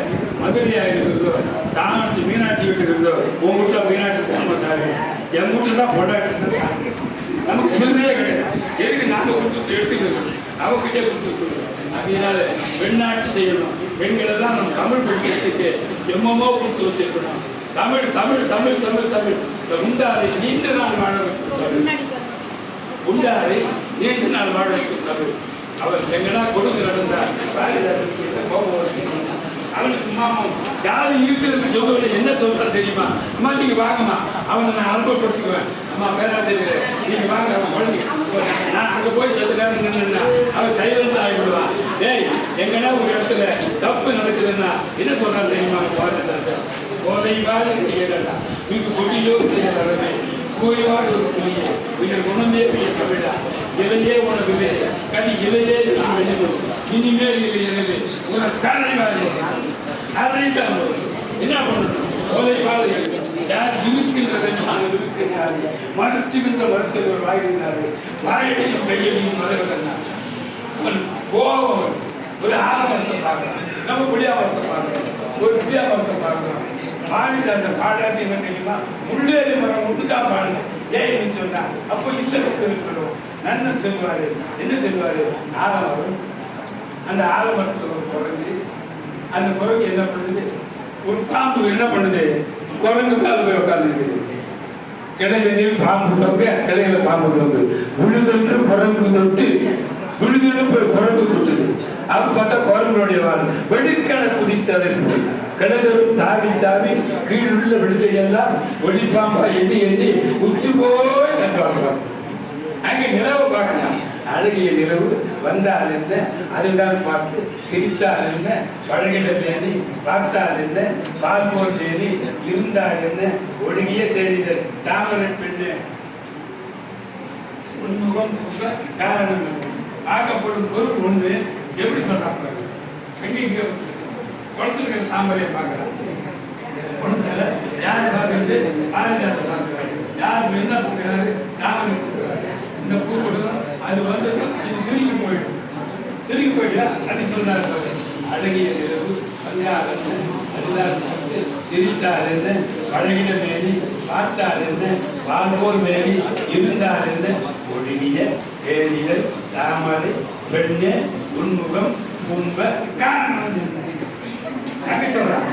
மதுரையாக இருக்கிறதோ தானாட்சி மீனாட்சி வீட்டுக்கு இருந்தோ உன் வீட்டுல மீனாட்சி தாமசாரி என் வீட்டுல தான் பொண்டாட்டி நமக்கு சிறுமையே கிடையாது எதுக்கு நாங்க கொடுத்து எடுத்துக்கிறது அவகிட்டே கொடுத்துருக்கோம் அதனால பெண்ணாட்சி செய்யணும் பெண்களை தான் நம்ம தமிழ் படிக்கிறதுக்கு எம்மோ கொடுத்து வச்சிருக்கணும் தமிழ் தமிழ் தமிழ் தமிழ் தமிழ் இந்த உண்டாரை நீண்ட நாள் வாழ வைக்கும் உண்டாரை நீண்ட நாள் வாழ வைக்கும் தமிழ் அவர் எங்கன்னா கொடுத்து நடந்தார் அவனுக்கு மாமம் யாரும் இருக்கிறதுக்கு சொல்லுவது என்ன சொல்றா தெரியுமா அம்மா நீங்க வாங்கம்மா அவனை நான் அனுபவப்படுத்திக்குவேன் அம்மா பேராசிரியர் நீங்க வாங்க அவன் குழந்தைங்க நான் அங்க போய் சத்து நேரம் நின்றுன்னா அவன் சைலண்ட் ஆகிவிடுவான் டேய் எங்கன்னா ஒரு இடத்துல தப்பு நடக்குதுன்னா என்ன சொல்றாரு தெரியுமா பாரதிதாசன் கோதைவாடு செய்யலாம் நீங்க கொடியோ செய்யலாமே கோய்வாடு ஒரு புலியே உயிர் குணமே பெரிய தமிழா இலையே உனக்கு கதி இலையே இனிமேல் இல்லை எனவே உனக்கு தலைவாடு அறையிட்டாங்க என்ன பண்ணணும் கோதைவாடு யார் இருக்கின்றதை நாங்கள் இருக்கிறார்கள் மறுத்துகின்ற மருத்துவர் வாழ்கிறார்கள் வாயடையும் கையையும் மறுவதனால் கோபம் ஒரு ஆரம்பத்தை பார்க்கலாம் நம்ம புளியாவரத்தை பார்க்கலாம் ஒரு புளியாவரத்தை பார்க்கலாம் பாரதிதாச பாடாது என்ன தெரியுமா முள்ளேறி மரம் ஒன்றுதான் பாடணும் ஏன்னு சொன்னா அப்போ இல்லை இருக்கிறோம் நன்னன் செல்வாரு என்ன செல்வாரு ஆலமரம் அந்த ஆலமரத்தில் ஒரு குரங்கு அந்த குரங்கு என்ன பண்ணுது ஒரு பாம்பு என்ன பண்ணுது குரங்கு மேல போய் உட்கார்ந்து கிடையில பாம்பு தொங்க கிடையில பாம்பு தொங்கு உழுதென்று குரங்கு தொட்டு விழுதுன்னு குரங்கு குத்துது. அப்ப பார்த்தா குரங்களுடைய வாழ் வெடுக்கென குதித்ததற்கு கிடதரும் தாவி தாவி கீழுள்ள விழுதையெல்லாம் ஒளிப்பாம்பா எண்ணி எண்ணி உச்சி போய் கண்டுவாங்க. அங்க நிலவு பார்க்கலாம். அழகிய நிலவு வந்தால் என்ன, அதுதான் பார்த்து சிரித்தால் என்ன, பழகிட தேனி பார்த்தால் என்ன, பார்ப்போர் தேனி இருந்தால் என்ன, ஒழுகிய தேனிதழ் தாமரை பெண்ணு உன்முகம் காரணம் ஆக்கப்படும் பொருள் ஒண்ணு. எப்படி சொல்றாங்க? எங்க குளத்துல தாமரையை பார்க்கலாம். குளத்துல யார் பார்க்கறது? பாரதியார் பார்க்கிறாரு. யார் என்ன பார்க்கிறாரு? தாமரை பார்க்கிறாரு. இந்த பூ கொடுக்கும் அது வந்து இது சுருங்கி போயிடும். சுருங்கி போயிட்டா அது சொல்றாரு. அழகிய நிலவு வந்தால் என்ன, அதுதான் பார்த்து சிரித்தால் என்ன, பழகிட மேலி பார்த்தால் என்ன, பார்ப்போர் மேலி இருந்தால் என்ன, ஒழுகிய தேனிதழ் தாமரை பெண்ணே உன்முகம் கும்ப காரணம் சொல்றான்.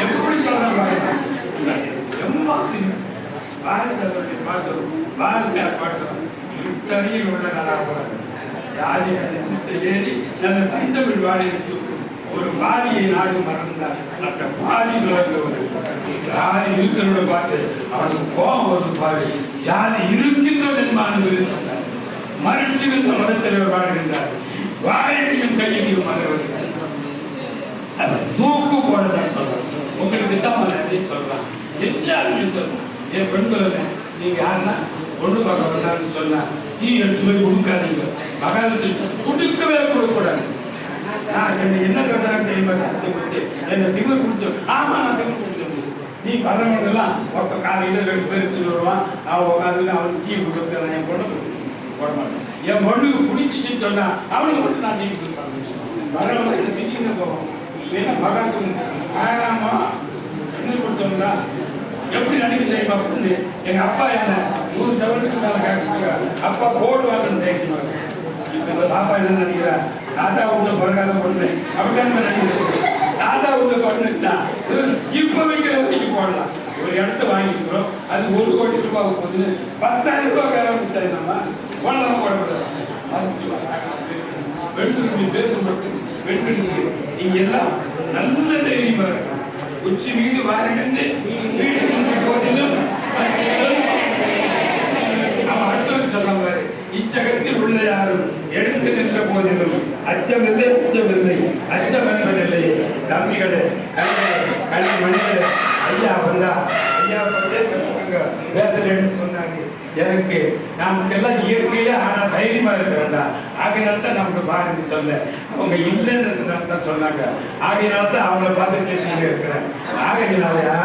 எப்படி சொல்றான்? பாரதியாருடைய பாட்டும் பாரதியார் பாட்டும் இத்தனையில் உள்ள நல்லாக ஜாதி ஏறி நல்ல தந்தமிழ் வாழை ஒரு பாதியை நாடு மறந்தார். மற்ற பாதி ஜாதி இருக்கிறோட பார்த்து அவனுக்கு கோபம் வருது பாரு. ஜாதி இருக்கின்றது என்பான்னு சொன்னார். மறுத்துகின்ற மதத்தலைவர் வாழ்கின்றார். வாழையும் கையையும் மறவர்கள் தூக்கு போடதான் சொல்றான். உங்களுக்கு தான் சொல்றான். எல்லாருமே சொல்றான். என் பெண்கள் நீங்க யாருன்னா ஒண்ணு பார்க்க வந்தாருன்னு சொன்னா தீ எடுத்து போய் கொடுக்காதீங்க. மகாலட்சுமி கொடுக்கவே கொடுக்கூடாது. நான் என்ன பேசுறாங்க தெரியுமா? என்ன திமிர் குடிச்சு? ஆமா நான் திமிர் குடிச்சு. நீ வரவங்க எல்லாம் ஒருத்த காலையில 2 பேர் எடுத்துட்டு வருவான். அவன் உட்காந்து அவனுக்கு டீ கொடுக்க என் பொண்ணு போட மாட்டேன். என் பொண்ணுக்கு பிடிச்சிச்சுன்னு சொன்னா அவனுக்கு மட்டும் நான் டீ கொடுப்பாங்க. வரவங்க என்ன திடீர்னு போவோம். என்ன மகாக்கு ஆயாமா என்ன குடிச்சோம்னா எப்படி நடிக்க தெரியுமா? பொண்ணு எங்க அப்பா என்ன 100 சவரத்துக்கு மேல கேட்க அப்பா போடுவாங்கன்னு தெரியுமா? இப்ப பாப்பா என்ன நினைக்கிறா? தாத்தா உள்ள பிறகாத பொண்ணு அப்படிதான் நினைக்கிறேன். தாத்தா உள்ள பொண்ணுன்னா இப்ப வைக்கிற வரைக்கு போடலாம். ஒரு இடத்த வாங்கிக்கிறோம், அது 1 கோடி ரூபாய் போகுது. 10,000 ரூபாய் வேலை கொடுத்தாருமா போடலாம். போடக்கூடாது. பெண்களுக்கு பேசும்போது பெண்களுக்கு நீங்க எல்லாம் நல்ல தைரியமா இருக்கு. உச்சி மீது வாரிருந்து வீடு போதிலும் அவன் அடுத்தவன் சொல்ல மாதிரி இச்சகத்தில் உள்ள யாரும் எடுத்து நின்ற போதிலும் அச்சமில்லை அச்சமில்லை அச்சம் என்பதில்லை. தம்பிகளே கல்வி மனிதர் ஐயா வந்தா ஐயா வந்து பேசலன்னு சொன்னாங்க. எனக்கு நமக்கெல்லாம் இயற்கையிலே ஆனா தைரியமா இருக்கிறதா ஆகையினால்தான் நமக்கு பாரதி சொல்ல அவங்க இல்லைன்றதுனால தான் சொன்னாங்க. ஆகையினால்தான் அவங்கள பார்த்து பேசிட்டு இருக்கிறேன். ஆகையினாலயா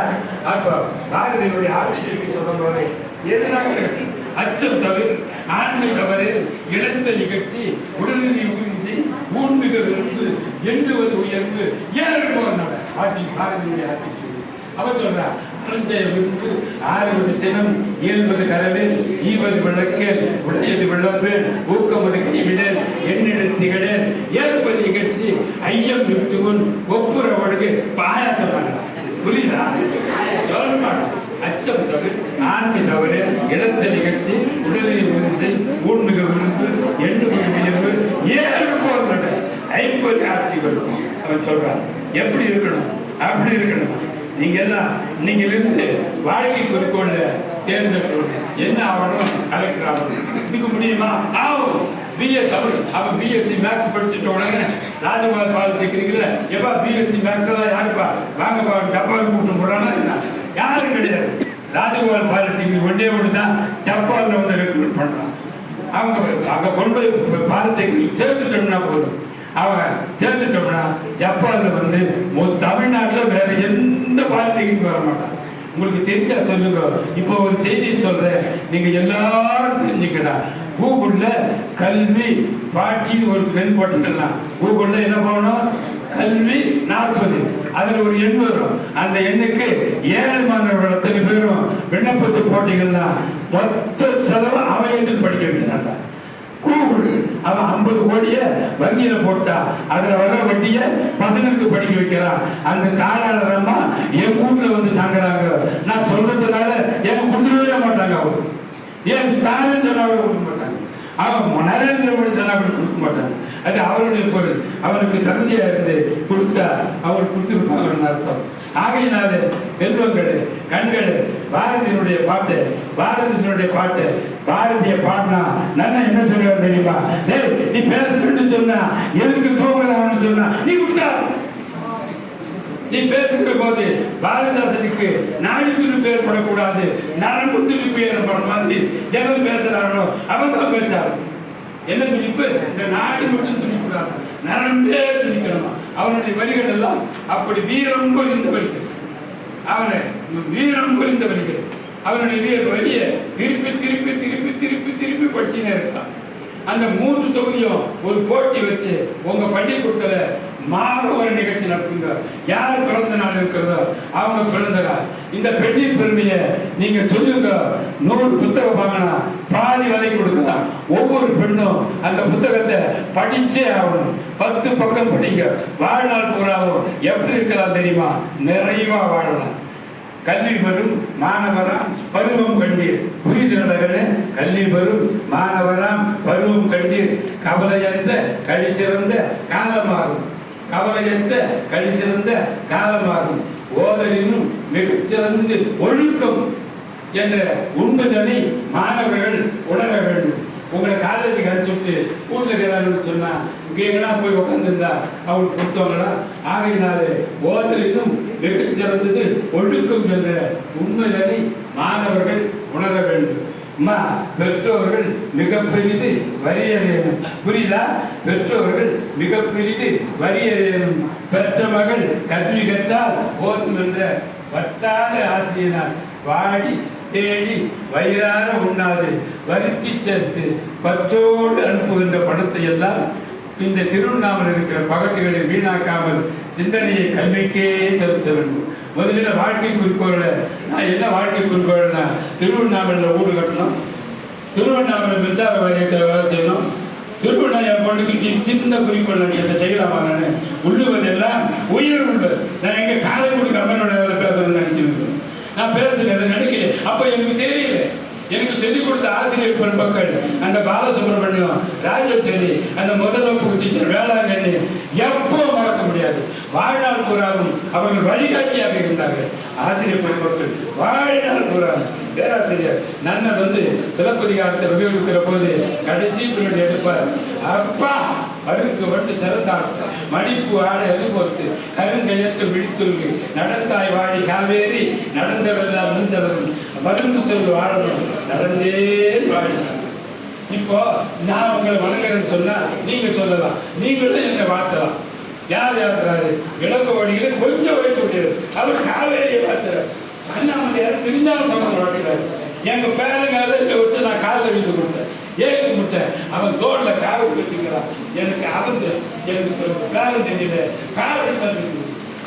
அப்ப பாரதியினுடைய ஆட்சிக்கு சொல்லும் போது எதனாக அச்சம் தவிர ஆண்மை தவறு இழந்த நிகழ்ச்சி உடனடி உறுதி ஊன்மிக விரும்பு எண்ணுவது உயர்வு ஏற்போம் ஆட்சி பாரதியுடைய ஆட்சி. அவர் சொல்றார் அறஞ்செய விரும்பு 60 சினம் 70 கரவேல் 20 விளக்கேல் உடையது விளம்பேல் ஊக்கமது கைவிடல் எண்ணிடல் திகழல் ஏற்பது நிகழ்ச்சி ஐயம் விட்டுவன் ஒப்புற ஒழுகு பாயா சொல்றாங்க. புரியுதா? சொல்ல அச்சம் தவிர ஆண்மை தவிர இடத்த நிகழ்ச்சி உடலில் உறுதி ஊன்மிக விரும்பு எண்ணுவது உயர்வு ஏற்போர் 50 ஆட்சிகள். அவன் சொல்றான் எப்படி இருக்கணும்? அப்படி இருக்கணும். நீங்க எல்லாம் நீங்கிலிருந்து வாழ்க்கை குறிக்கோள் தேர்ந்தெடுக்கணும். என்ன ஆகணும்? கலெக்டர் ஆகணும். இதுக்கு முடியுமா? ஆகும். பிஎஸ் அவன் பிஎஸ்சி மேக்ஸ் படிச்சுட்ட உடனே ராஜபால் பால் கேட்குறீங்களா? எப்பா பிஎஸ்சி மேக்ஸ் எல்லாம் யாருப்பா வாங்கப்பா ஜப்பான் கூட்டு போறானா? யாரும் கிடையாது. ராஜகோபால் பாலிடெக்னிக் ஒன்றே ஒன்று தான் ஜப்பான்ல வந்து ரெக்ரூட் பண்றான். அவங்க அங்க கொண்டு போய் பாலிடெக்னிக் சேர்த்துட்டோம்னா போதும். அவன் சேர்த்துட்டோம்னா ஜப்பான்ல வந்து தமிழ்நாட்டில் வேற எந்த பாலிடெக்னிக் வர மாட்டான். உங்களுக்கு தெரிஞ்சா சொல்லுங்க. இப்போ ஒரு செய்தி சொல்றேன், நீங்க எல்லாரும் தெரிஞ்சுக்கலாம். கூகுள்ல கல்வி பாட்டின்னு ஒரு பெண் போட்டுக்கலாம். கூகுள்ல என்ன பண்ணணும்? கல்வி 40 அதுல ஒரு எண் வரும். அந்த எண்ணுக்கு 7 மாணவர்கள் அத்தனை பேரும் விண்ணப்பத்தை போட்டீங்கன்னா மொத்த செலவு அவன் என்று படிக்க வைக்கிறாங்க. கூகுள் அவன் 50 கோடிய வங்கியில போட்டா அதுல வர வட்டிய பசங்களுக்கு படிக்க வைக்கிறான். அந்த தாளாளர் அம்மா என் ஊர்ல வந்து சாங்குறாங்க. நான் சொல்றதுனால எனக்கு கொடுத்துடவே மாட்டாங்க. அவங்க ஏன் ஸ்டாலின் சொன்னா கொடுக்க மாட்டாங்க. அவன் நரேந்திர மோடி சொன்னா கொடுக்க மாட்டாங்க. அது அவருடைய பொருள். அவனுக்கு தகுதியா இருந்து கொடுத்தா அவர் கொடுத்துருப்பாங்கன்னு அர்த்தம். ஆகையினாலே செல்வங்கள் கண்கள் பாரதியினுடைய பாட்டு, பாரதியினுடைய பாட்டு, பாரதிய பாடினா நான் என்ன சொல்லுவேன் தெரியுமா? நீ பேசுறேன்னு சொன்னா எதுக்கு தூங்குறான்னு சொன்னா நீ விட்டா. நீ பேசுகிற போது பாரதிதாசனுக்கு நாடி துணிப்பு ஏற்படக்கூடாது, நரம்பு துணிப்பு ஏற்படுற மாதிரி எவன் பேசுறானோ அவன் தான் பேசாரு. என்ன துணிப்பு? இந்த நாடி மட்டும் துணிக்கூடாது, நரம்பே துணிக்கணுமா. அவனுடைய வரிகள் எல்லாம் அப்படி வீரம் பொழிந்த வரிகள். அவனை வீரம் பொழிந்த வரிகள். அவனுடைய வரியை திருப்பி திருப்பி திருப்பி திருப்பி திருப்பி படிச்சுனே இருக்கான். அந்த 3 தொகுதியும் ஒரு போட்டி வச்சு உங்க பள்ளிக்கூடத்துல மாத ஒரு நிகழ்ச்சி நடத்துங்க. யார் பிறந்த நாள் இருக்கிறதோ அவங்க பிறந்த நாள். இந்த பெண்ணி பெருமையை நீங்க சொல்லுங்க. 100 புத்தகம் வாங்கினா பாதி விலை கொடுக்கலாம். ஒவ்வொரு பெண்ணும் அந்த புத்தகத்தை படிச்சே ஆகணும். 10 பக்கம் படிங்க. வாழ்நாள் பூராவும் எப்படி இருக்கலாம் தெரியுமா? நிறைவா வாழலாம். கல்வி பெறும் மாணவராம் பருவம் கண்டீர். புரிதலர்களே, கல்வி பெறும் மாணவராம் பருவம் கண்டீர். கவலையற்ற கழி சிறந்த காலமாகும். கவலையற்ற கழி சிறந்த காலமாகும். ஓதலினும் மிகச்சிறந்து ஒழுக்கம் என்ற உண்மைதனை மாணவர்கள் உணர வேண்டும். உங்களை காலேஜுக்கு அனுப்பிச்சுட்டு வீட்டில் இருக்கிறாங்கன்னு சொன்னா இங்கேனா போய் உட்காந்துருந்தா அவங்க கொடுத்தவங்களா? ஆகையினாலே ஓதலினும் மிகச்சிறந்தது ஒழுக்கம் என்ற உண்மைதனை மாணவர்கள் உணர வேண்டும். பெற்றோர்கள் மிக பெரிது வரியறியணும். புரியுதா? பெற்றோர்கள் மிக பெரிது வரியறியணும். பெற்ற மகள் கல்வி கற்றால் போதும் என்ற வட்டாத ஆசிரியனால் வாடி தேடி வயிறார உண்ணாது வருத்தி சேர்த்து பற்றோடு அனுப்புகின்ற பணத்தை எல்லாம் இந்த திருவண்ணாமலை இருக்கிற பகட்டுகளை வீணாக்காமல் சிந்தனையை கல்விக்கே செலுத்த வேண்டும். முதலில் வாழ்க்கை குறிக்கோளை நான் என்ன வாழ்க்கை குறிக்கோள்னா, திருவண்ணாமலையில் வீடு கட்டணும், திருவண்ணாமலை மின்சார வாரியத்தில் வேலை செய்யணும், திருவண்ணாமலை என் பொண்ணுக்கு சின்ன குறிக்கோள் செய்யலாமா? நான் உள்ளுவதெல்லாம் உயிர் உள்ளது. நான் எங்க காரைக்குடி கம்பெனியோட வேலை பேசணும்னு நினைச்சிருக்கேன். நான் பேசல, அதை நினைக்கல. அப்ப எனக்கு தெரியல. எனக்கு சொல்லிக் கொடுத்த ஆசிரியர் பெருமக்கள் அந்த பாலசுப்ரமணியம், ராஜேஸ்வரி, அந்த முதல்வகுப்பு டீச்சர் வேளாங்கண்ணி எப்போ மறக்க முடியாது. வாழ்நாள் பூராவும் அவர்கள் வழிகாட்டியாக இருந்தார்கள். ஆசிரியர் பெருமக்கள் வாழ்நாள் பூராவும். பேராசிரியர் நன்னர் வந்து சிலப்பதிகாரத்தை வடிவெடுக்கிற போது கடைசி பின்னாடி எடுப்பார். அப்பா அருக்கு வந்து சிறந்தான் மணிப்பு ஆடை அது பொறுத்து கருங்கையற்று விழித்துள்ளு நடந்தாய் வாழி காவேரி நடந்தவெல்லாம் முன்செலவும் மருந்து சொல்லு வாழணும் நடந்தே வாழினார். இப்போ நான் உங்களை வணங்குறேன்னு சொன்னா நீங்க சொல்லலாம், நீங்களும் என்னை வாழ்த்தலாம். யார் யாருறாரு? இளம்பு வழியில கொஞ்சம் வயசு முடியாது அவர் காவேரியை பார்த்துறாரு. அண்ணாமலையார் திருஞான சம்பந்தம் வாழ்க்கிறார். எங்க பேருங்கால இந்த வருஷம் நான் காலில் வீட்டு கொடுத்தேன், ஏக்கு முட்டேன். அவன் தோல்ல காவல் வச்சுக்கிறான். எனக்கு அவந்து எனக்கு பேரம் தெரியல, காவல் வந்து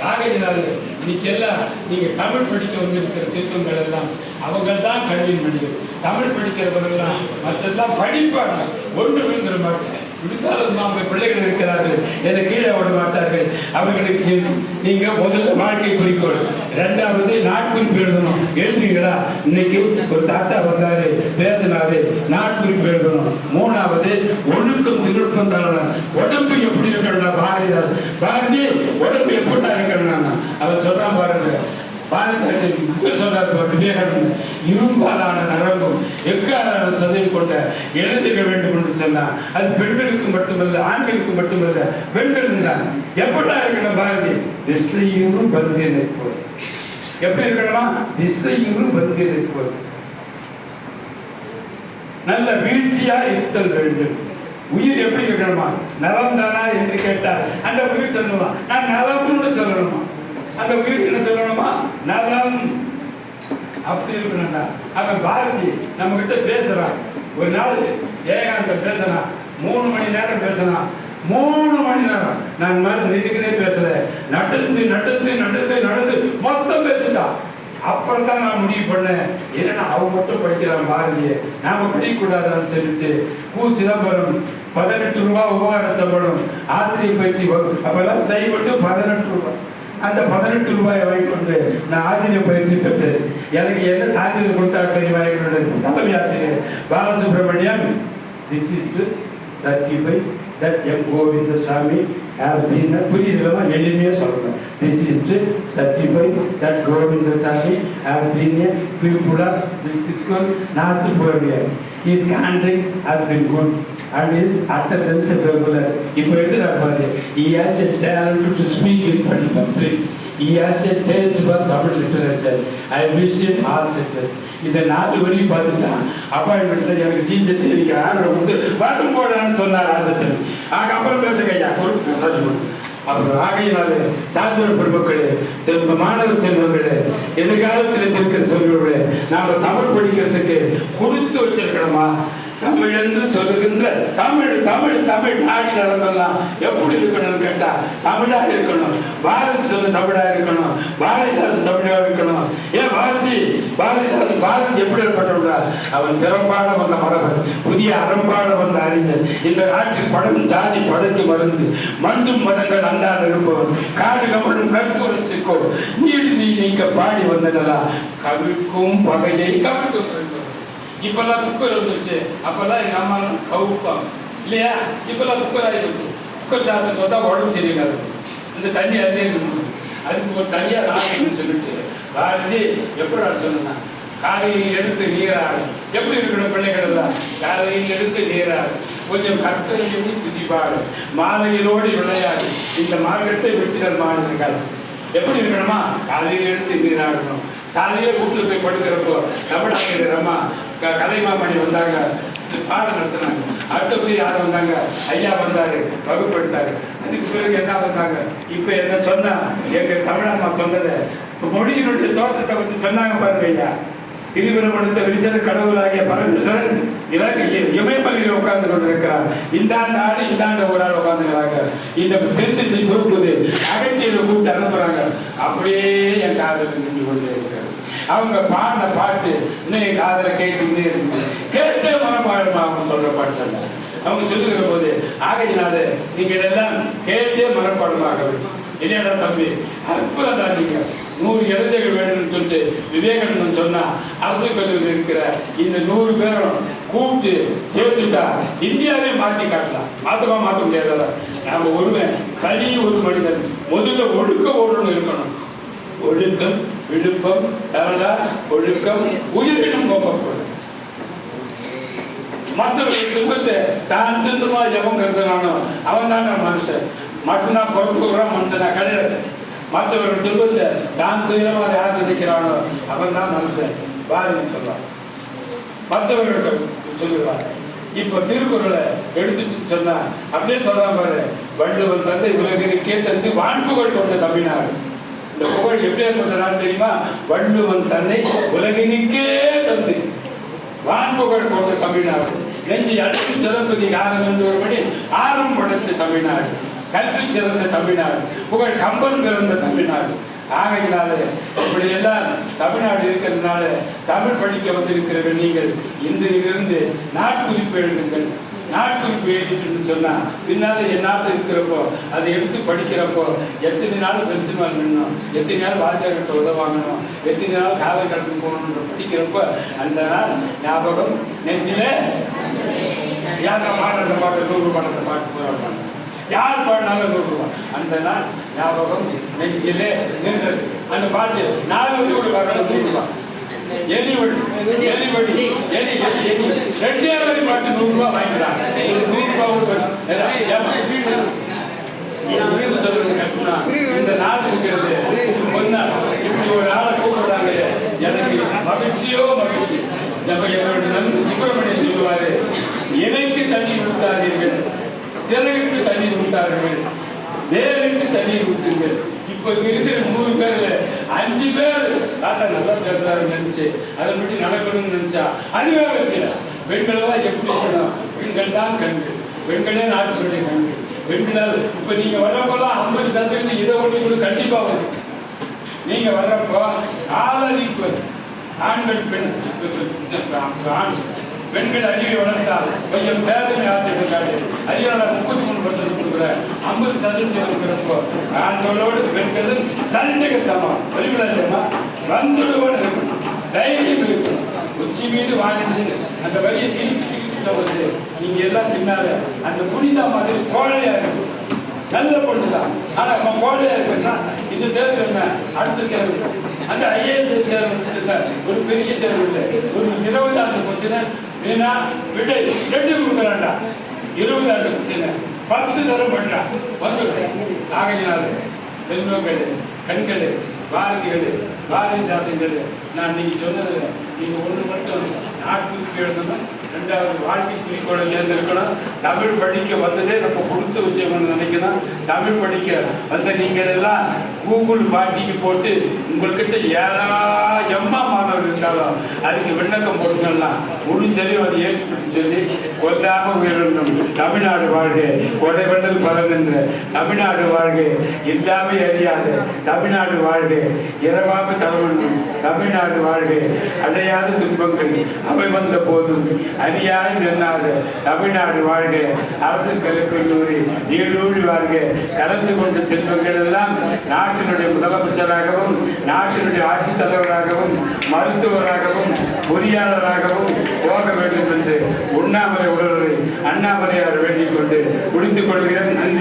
ஆகையினால இன்னைக்கு எல்லாம் நீங்க தமிழ் படிக்க வந்திருக்கிற சிற்பங்கள் எல்லாம் அவங்கள் தான் கல்வியின் மனிதர். தமிழ் படிக்கிறவர்கள்லாம் மற்றெல்லாம் படிப்பாங்க, ஒன்று விழுந்துட மாட்டேன். விழுந்தாலும் அவங்க பிள்ளைகள் இருக்கிறார்கள், என்னை கீழே விட மாட்டார்கள். அவர்களுக்கு நீங்க முதல்ல வாழ்க்கை குறிக்கோள், 2வது நாட்குறிப்பு எழுதணும். எழுதுறீங்களா? இன்னைக்கு ஒரு தாத்தா வந்தாரு பேசினாரு, நாட்குறிப்பு எழுதணும். 3வது ஒழுக்கம் திருப்பம் தரணும். உடம்பு எப்படி இருக்கணும்? பாரதி உடம்பு எப்படிதான் இருக்கணும்? அவர் சொல்றான் பாருங்க. இரும்பாலான நரம்பும் எக்காலான சதையும் கொண்ட எழுதுக வேண்டும் என்று சொன்னார். அது பெண்களுக்கு மட்டுமல்ல, ஆண்களுக்கு மட்டுமல்ல, பெண்கள் தான். எப்படா இருக்கணும் பாரதி? திசையும் பந்தி நிற்பது. எப்படி இருக்கணுமா? திசையும் பந்தி நிற்பது. நல்ல வீழ்ச்சியா இருத்தல் வேண்டும். உயிர் எப்படி இருக்கணுமா? நலம் தானா என்று கேட்டால் அந்த உயிர் சொல்லணுமா? நான் நலம்னு சொல்லணுமா? அந்த உயிர் என்ன சொல்லணுமா? நலம். அப்படி இருக்கணும்டா. அவன் பாரதி நம்ம கிட்ட பேசுறான். ஒரு நாள் ஏகாந்தம் பேசுறான், 3 மணி நேரம் பேசுறான். 3 மணி நேரம் நான் நிதிக்கிட்டே பேசல, நடந்து நடந்து நடந்து நடந்து மொத்தம் பேசிட்டான். அப்புறம் தான் நான் முடிவு பண்ணேன், என்னன்னா அவன் மட்டும் படிக்கிறான் பாரதியை, நாம படிக்கக்கூடாதான்னு சொல்லிட்டு சிதம்பரம் 18 ரூபா உபகார சம்பளம் ஆசிரியர் பயிற்சி அப்பெல்லாம் செய்யப்பட்டு 18 ரூபாய். அந்த 18 ரூபாயை வாங்கி கொண்டு நான் ஆசிரியர் பயிற்சி பெற்று எனக்கு என்ன சான்றிதழ் கொடுத்தாரு தெரியுமா? எங்களுடைய தலைமை ஆசிரியர் Balasubramaniam, this is to certified that M. Govindasamy has been a புரியுதுலமா எளிமையா சொல்லணும். This is certified that Govindasamy has been a pupil of district school last 4 years. His conduct has been good and his attendance regular. இப்போ எழுதுறா பாரு. He has a talent to speak in public. He has a taste for Tamil literature. I wish him all success. இந்த 4 வரி பார்த்துட்டான். அப்பாயின்மெண்ட்ல எனக்கு teacher தெரிவிக்கிறான் வந்து வரும் போடான்னு சொன்னார் ஆசிரியர். அப்புறம் பேசுகையா பொறுப்பு சொல்லி அப்புறம் ஆகையினாலே சார்ந்த பெருமக்களே செல்வ மாணவ செல்வங்களே எதிர்காலத்தில் இருக்கிற செல்வங்களே நாம தமிழ் படிக்கிறதுக்கு கொடுத்து வச்சிருக்கணுமா? தமிழ் என்று சொல்லுகின்ற தமிழ் தமிழ் தமிழ் நாடி நடந்தெல்லாம் எப்படி இருக்கணும்னு கேட்டா தமிழா இருக்கணும். பாரதி சொல்ல தமிழா இருக்கணும். பாரதிதாசன் தமிழா இருக்கணும். ஏன் பாரதிதாசன் பாரதி எப்படி ஏற்பட்டுள்ளார்? அவன் திறப்பாட வந்த மரபன், புதிய அறம்பாட வந்த அறிஞர், இந்த நாட்டில் படம் தாதி படைத்து மருந்து மண்டும் மதங்கள் அண்டான் இருப்பவன், காடு கமலும் கற்பூரச்சிக்கோ நீடு நீ நீக்க பாடி வந்தனரா கவிழ்க்கும் பகையை கவிழ்க்கும். இப்பெல்லாம் குக்கர் வந்துருச்சு. அப்பெல்லாம் எங்க அம்மா கவுப்பாங்க இல்லையா? இப்பெல்லாம் குக்கர் ஆகிடுச்சு. குக்கர் சாப்பிட்டு வந்தா உடம்பு சரியில்லாது. இந்த தண்ணி அதே அதுக்கு ஒரு தனியா ராகணும்னு சொல்லிட்டு பாரதி எப்படி சொன்னா காலையில் எடுத்து நீராடு. எப்படி இருக்கணும் பிள்ளைகள் எல்லாம்? காலையில் எடுத்து நீராடு, கொஞ்சம் கற்பனை பண்ணி துதிப்பாடு, மாலையிலோடு விளையாடு, இந்த மார்க்கத்தை வெற்றிடர் மாநிலங்கள் எப்படி இருக்கணுமா? காலையில் எடுத்து நீராடணும். சாலையே வீட்டுல போய் படுக்கிறப்போ தமிழாசிரியர் அம்மா கலைமாமணி வந்தாங்க, பாடம் நடத்தினாங்க. அடுத்தபடி யார் வந்தாங்க? ஐயா வந்தாரு, வகுப்பு எடுத்தாரு. அதுக்கு பிறகு என்ன வந்தாங்க? இப்ப என்ன சொன்னா எங்க தமிழம்மா சொன்னதை மொழியினுடைய தோற்றத்தை வந்து சொன்னாங்க பாருங்க. ஐயா திருவிழப்படுத்த விரிசல கடவுளாகிய பரமேஸ்வரன் இமயமலையில் உட்கார்ந்து கொண்டிருக்கிறார். இந்தாண்ட ஆடு இந்தாண்ட ஒரு ஆள் உட்கார்ந்துக்கிறாங்க. இந்த தென்திசை தூக்குது, அகத்தியில கூப்பிட்டு அனுப்புறாங்க. அப்படியே என் காதல நின்று கொண்டே இருக்கிறார். அவங்க பாடின பாட்டு இன்னும் என் காதல கேட்டுக்கிட்டே இருக்கு. கேட்டே மனப்பாடமா அவங்க சொல்ற பாட்டு அவங்க சொல்லுகிற போது ஆகையினால நீங்கள் எல்லாம் கேட்டே மனப்பாடமாக வேண்டும். இல்லையாடா தம்பி, அற்புதம் தான். நீங்க 100 எழுதைகள் வேணும்னு சொல்லிட்டு விவேகானந்தன் சொன்னா அரசு கல்லூரியில் இருக்கிற இந்த 100 பேரும் கூப்பிட்டு சேர்த்துட்டா இந்தியாவே மாற்றி காட்டலாம். மாற்ற முடியாத நாம ஒருவன் தனி ஒரு மனிதன் முதல்ல ஒழுக்க ஓடணும் இருக்கணும். ஒழுக்கம் விழுப்பம் தரலா ஒழுக்கம் உயிரினும் கோப்பப்படும். மற்றவர்கள் துன்பத்தை தான் துன்பமா எவன் கருதுனானோ அவன் தான் மனுஷன். மனுஷனா பொறுப்புறான், மனுஷனா கிடையாது. மற்றவர்கள் துன்பத்தை தான் துயரமா யார் நினைக்கிறானோ அவன் தான் மனுஷன். பாரதி சொல்றான், மற்றவர்கள் சொல்லுவாங்க. இப்ப திருக்குறளை எடுத்துட்டு சொன்னா அப்படியே சொல்றான் பாரு. வள்ளுவன் தந்தை உலகிற்கே தந்து வான்புகழ் கொண்ட தமிழ்நாடு. இந்த புகழ் எப்படி ஏற்பட்ட நாள் தெரியுமா? வள்ளுவன் தன்னை உலகினுக்கே தந்து வான்புகழ் கொண்ட தமிழ்நாடு. நெஞ்சு அடுத்து சிறப்பதி யாரும் என்று ஒருபடி ஆரம் படைத்த தமிழ்நாடு, கல்வி சிறந்த தமிழ்நாடு, புகழ் கம்பன் பிறந்த தமிழ்நாடு. ஆகையினால இப்படி எல்லாம் தமிழ்நாடு இருக்கிறதுனால தமிழ் படிக்க வந்திருக்கிறீர்கள். நீங்கள் இன்றிலிருந்து நாட்குறிப்பு எழுதுங்கள். நாட்குறிப்பு எழுதிட்டு சொன்னா பின்னால என் நாட்டில் இருக்கிறப்போ அதை எடுத்து படிக்கிறப்போ எத்தனை நாள் பென்ஷன் வாங்கணும், எத்தனை நாள் வாத்தியார்கிட்ட உதவாங்கணும், எத்தனை நாள் காலை கடந்து போகணுன்ற படிக்கிறப்போ அந்த நாள் ஞாபகம் நெஞ்சிலே. யார் பாடுற பாட்டு 100 பாடுற பாட்டு போறாங்க, யார் பாடினாலும் 100 ரூபாய். அந்த நாள் ஞாபகம் நெஞ்சிலே நின்றது. அந்த பாட்டு 4 வரி கூட பார்க்கணும் 100 ரூபாய். எலிவடி எலிவடி எலி எலி 2 வரி பாட்டு 100 ரூபாய் வாங்கிக்கிறாங்க. 100 ரூபாய் இந்த நாள் இருக்கிறது. இப்படி ஒரு ஆளை கூப்பிடுறாங்க. எனக்கு மகிழ்ச்சியோ மகிழ்ச்சி. நம்ம என்னோட நண்பர் சுப்பிரமணியன் சொல்லுவாரு, இலைக்கு தண்ணீர் ஊட்டாதீர்கள், சிறகுக்கு தண்ணீர் ஊட்டார்கள், வேருக்கு தண்ணீர் ஊட்டுங்கள். இப்ப இருக்கிற 100 பேர்ல 5 பேர் தாத்தா நல்லா பேசுறாருன்னு நினைச்சு அதை பற்றி நடக்கணும்னு நினைச்சா அதுவே வைக்கல. பெண்கள் தான் எப்படி இருக்கணும்? பெண்கள் தான் கண்கள், பெண்களே நாட்டுகளுடைய கண்கள். பெண்களால் இப்ப நீங்க வர்றப்பெல்லாம் 50% இதை ஒன்று கண்டிப்பா வரும். நீங்க வர்றப்போ ஆதரிப்பு ஆண்கள் பெண் பெண்கள் அறிவை வளர்த்தால் கொஞ்சம் பேரவை ஆற்றிருக்காரு. அறிவாள 33% கொடுக்குற 50% இருக்கிறப்போ ஆண்களோடு பெண்களும் சண்டைக்கு சமம். வரிவிழா வந்துடுவோம் இருக்கணும், தைரியம் இருக்கணும். உச்சி மீது வாழ்ந்து அந்த வரியை திருப்பி சொல்றது நீங்க எல்லாம் பின்னால அந்த புனிதா மாதிரி கோழையா இருக்கு. நல்ல பொண்ணு தான். ஆனா நம்ம கோழையா இருக்குன்னா இது தேர்வு என்ன, அடுத்த தேர்வு அந்த ஐஏஎஸ் தேர்வு ஒரு பெரிய தேர்வு இல்லை, ஒரு 20 ஆண்டு கொஸ்டின் வேணா விடை 2 கொடுக்குறாண்டா, 20 ஆண்டு கொஸ்டின் 10 தரம் பண்றா வந்துடும். ஆகையினால செல்வங்களே, கண்களே, பாரதிகளே, பாரதிதாசங்களே, நான் நீங்க சொன்னது நீங்க ஒன்று மட்டும் நாட்டுக்கு எழுதணும், 2வது வாழ்க்கை குறிக்கோளை தேர்ந்தெடுக்கணும். தமிழ் படிக்க வந்ததே நம்ம கொடுத்து வச்சோம்னு நினைக்கணும். தமிழ் படிக்க வந்த நீங்கள் எல்லாம் கூகுள் பாட்டிக்கு போட்டு உங்கள்கிட்ட எம்மா மாணவர் இருந்தாலும் அதுக்கு விண்ணக்கம் போட்டுக்கலாம், முடிஞ்சதையும் அதை ஏற்றுக்கிட்டு சொல்லி கொல்லாம உயரணும். தமிழ்நாடு வாழ்க, கொடைவெண்டல் பலன் என்ற தமிழ்நாடு வாழ்க, இல்லாமை அறியாத தமிழ்நாடு வாழ்க, இரவாம தலைவனும் தமிழ்நாடு வாழ்க, அடையாத துன்பங்கள் அவை வந்த போதும் அறியாய் நின்னாத தமிழ்நாடு வாழ்க, அரசு கலைக்கல்லூரி நீடூழி வாழ்க. கலந்து கொண்ட செல்வங்கள் எல்லாம் நாட்டினுடைய முதலமைச்சராகவும், நாட்டினுடைய ஆட்சித் தலைவராகவும், மருத்துவராகவும், பொறியாளராகவும் போக வேண்டும் என்று உண்ணாமலை உடலை அண்ணாமலையார் வேண்டிக் கொண்டு முடித்துக் கொள்கிறேன். நன்றி.